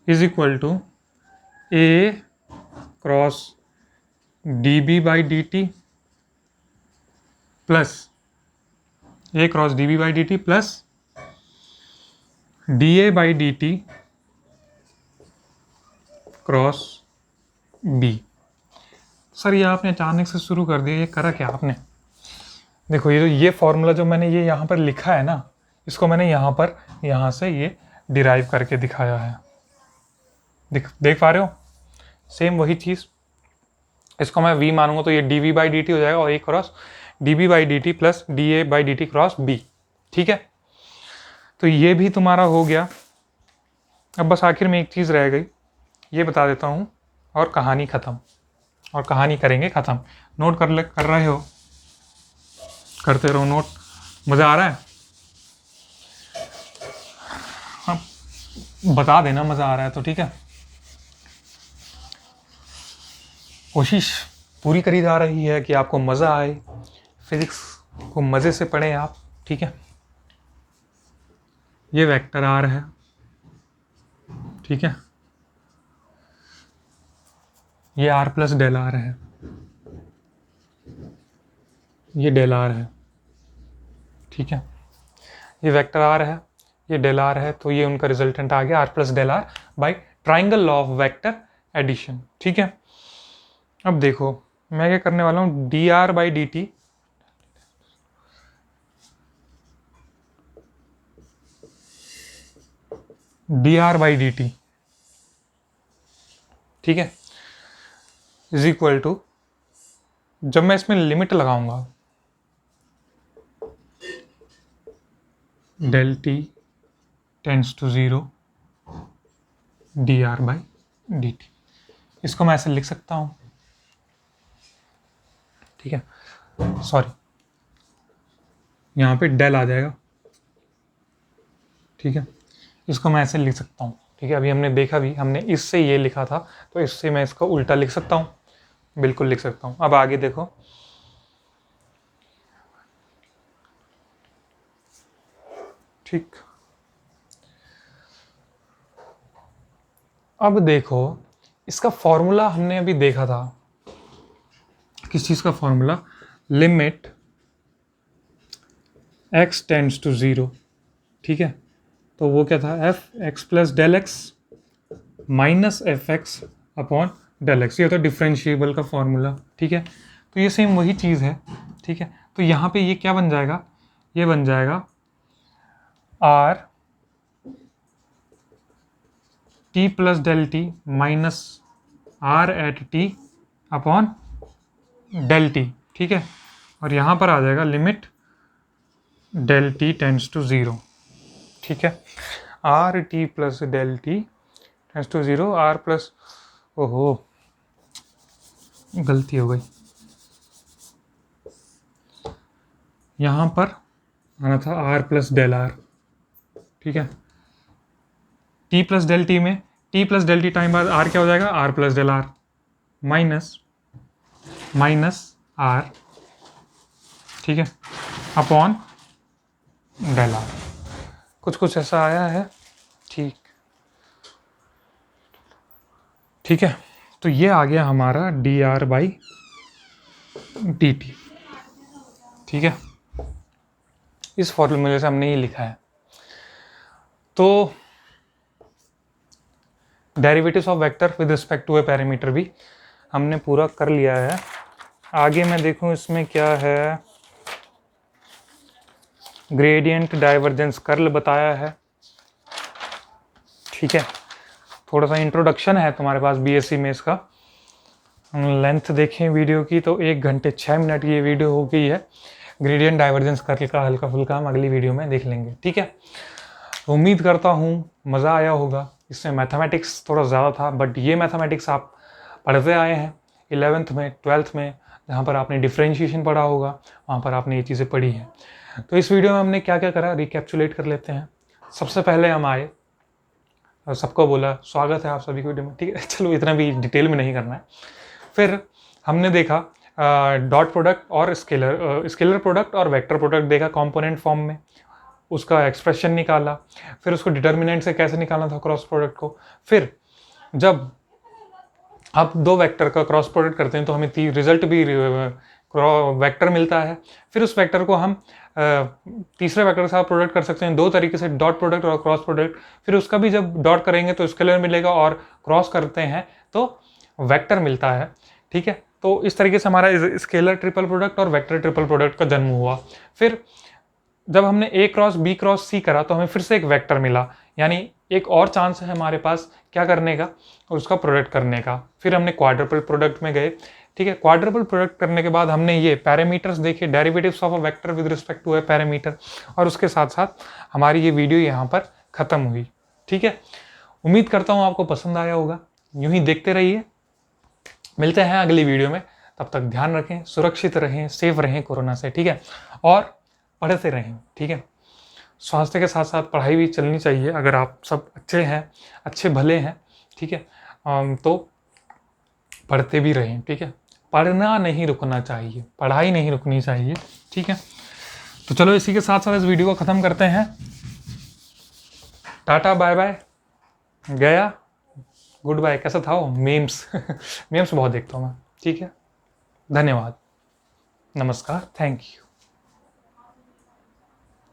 [SPEAKER 1] is equal to a cross D B by D T plus a cross D B by D T plus D A by D T cross b. Sir ये आपने अचानक से शुरू कर दिया, ये करा क्या आपने? देखो ये फॉर्मूला जो मैंने ये यहाँ पर लिखा है ना, इसको मैंने यहाँ से ये डिराइव करके दिखाया है, देख पा रहे हो, सेम वही चीज़। इसको मैं v मानूंगा तो ये D we by D T हो जाएगा, और A cross D B by D T plus D A by D T cross B, ठीक है, तो ये भी तुम्हारा हो गया। अब बस आखिर में एक चीज़ रह गई, ये बता देता हूँ, और कहानी ख़त्म, और कहानी करेंगे ख़त्म। नोट कर रहे हो, करते रहो नोट, मज़ा आ रहा है? हाँ बता देना मज़ा आ रहा है तो, ठीक है, कोशिश पूरी करी जा रही है कि आपको मज़ा आए, फिजिक्स को मज़े से पढ़ें आप, ठीक है। ये वेक्टर आर है, ठीक है, ये आर प्लस डेल आर है, ये डेल आर है, ठीक है, ये वेक्टर आर है, ये डेल आर है, तो ये उनका रिजल्टेंट आ गया r plus del r by triangle law of vector addition, ठीक है। अब देखो मैं क्या करने वाला हूँ, d r by D t, d r by D T, ठीक है, इज इक्वल टू, जब मैं इसमें लिमिट लगाऊंगा del T tends to 0 d r by D t, इसको मैं ऐसे लिख सकता हूँ, ठीक है, सॉरी यहाँ पे डेल आ जाएगा, ठीक है, इसको मैं ऐसे लिख सकता हूँ, ठीक है। अभी हमने देखा भी, हमने इससे ये लिखा था तो इससे मैं इसको उल्टा लिख सकता हूँ, बिल्कुल लिख सकता हूँ। अब आगे देखो, ठीक, अब देखो इसका फॉर्मूला हमने अभी देखा था, किस चीज़ का formula, limit x tends to 0, ठीक है, तो वो क्या था, f x plus del x minus f x upon del x, ये होता है डिफरेंशिएबल का फॉर्मूला, ठीक है। तो ये सेम वही चीज़ है, ठीक है। तो यहाँ पे ये क्या बन जाएगा, ये बन जाएगा r t plus del T minus r at t upon del T, ठीक है। और यहाँ पर आ जाएगा limit del T tends to zero, ठीक है। R t plus del T tends to zero, r plus, ओहो गलती हो गई, यहाँ पर आना था आर प्लस डेल आर, ठीक है। टी प्लस डेल टी में t plus del t time बाद आर क्या हो जाएगा, r plus del r minus r, ठीक है, अपॉन डेल आर। कुछ ऐसा आया है, ठीक है। तो ये आ गया हमारा D r by D T, ठीक है। इस फॉर्मूले से हमने ये लिखा है। तो derivatives of vector with respect to a parameter भी हमने पूरा कर लिया है। आगे मैं देखूं इसमें क्या है, ग्रेडियंट डाइवर्जेंस कर्ल बताया है, ठीक है। थोड़ा सा इंट्रोडक्शन है तुम्हारे पास बीएससी में इसका। लेंथ देखें वीडियो की तो 1 घंटे 6 मिनट की ये वीडियो हो गई है। ग्रेडियंट डाइवर्जेंस कर्ल का हल्का फुल्का हम अगली वीडियो में देख लेंगे, ठीक है। उम्मीद करता हूँ मज़ा आया होगा। इसमें मैथमेटिक्स थोड़ा ज़्यादा था, बट ये मैथमेटिक्स आप पढ़ते आए हैं 11th में 12th में, जहाँ पर आपने डिफ्रेंशिएशन पढ़ा होगा, वहाँ पर आपने ये चीज़ें पढ़ी हैं। तो इस वीडियो में हमने क्या क्या करा, रिकैप्चुलेट कर लेते हैं। सबसे पहले हम आए और सबको बोला स्वागत है आप सभी को वीडियो में, ठीक है। चलो इतना भी डिटेल में नहीं करना है। फिर हमने देखा डॉट प्रोडक्ट और स्केलर प्रोडक्ट और वेक्टर प्रोडक्ट देखा कंपोनेंट फॉर्म में, उसका एक्सप्रेशन निकाला। फिर उसको डिटर्मिनेंट से कैसे निकालना था क्रॉस प्रोडक्ट को। फिर जब आप 2 वेक्टर का क्रॉस प्रोडक्ट करते हैं तो हमें रिजल्ट भी वेक्टर मिलता है। फिर उस वेक्टर को हम तीसरे वेक्टर के साथ प्रोडक्ट कर सकते हैं 2 तरीके से, डॉट प्रोडक्ट और क्रॉस प्रोडक्ट। फिर उसका भी जब डॉट करेंगे तो स्केलर मिलेगा और क्रॉस करते हैं तो वेक्टर मिलता है, ठीक है। तो इस तरीके से हमारा स्केलर ट्रिपल प्रोडक्ट और वेक्टर ट्रिपल प्रोडक्ट का जन्म हुआ। फिर जब हमने ए क्रॉस बी क्रॉस सी करा तो हमें फिर से एक वेक्टर मिला, यानी एक और चांस है हमारे पास क्या करने का, उसका प्रोडक्ट करने का। फिर हमने क्वाड्रुपल प्रोडक्ट में गए, ठीक है। क्वाड्रुपल प्रोडक्ट करने के बाद हमने ये पैरामीटर्स देखे, derivatives of a vector with respect to a parameter, और उसके साथ साथ हमारी ये वीडियो यहाँ पर ख़त्म हुई, ठीक है। उम्मीद करता हूँ आपको पसंद आया होगा। यूँ ही देखते रहिए, मिलते हैं अगली वीडियो में। तब तक ध्यान रखें, सुरक्षित रहें, सेफ रहें कोरोना से, ठीक है। और पढ़ते रहें, ठीक है। स्वास्थ्य के साथ साथ पढ़ाई भी चलनी चाहिए। अगर आप सब अच्छे हैं, अच्छे भले हैं, ठीक है, तो पढ़ते भी रहें, ठीक है। पढ़ना नहीं रुकना चाहिए, पढ़ाई नहीं रुकनी चाहिए, ठीक है। तो चलो इसी के साथ साथ इस वीडियो को ख़त्म करते हैं। टाटा बाय बाय, गया, गुड बाय। कैसा था वो मीम्स मीम्स बहुत देखता हूँ मैं, ठीक है। धन्यवाद, नमस्कार, थैंक यू।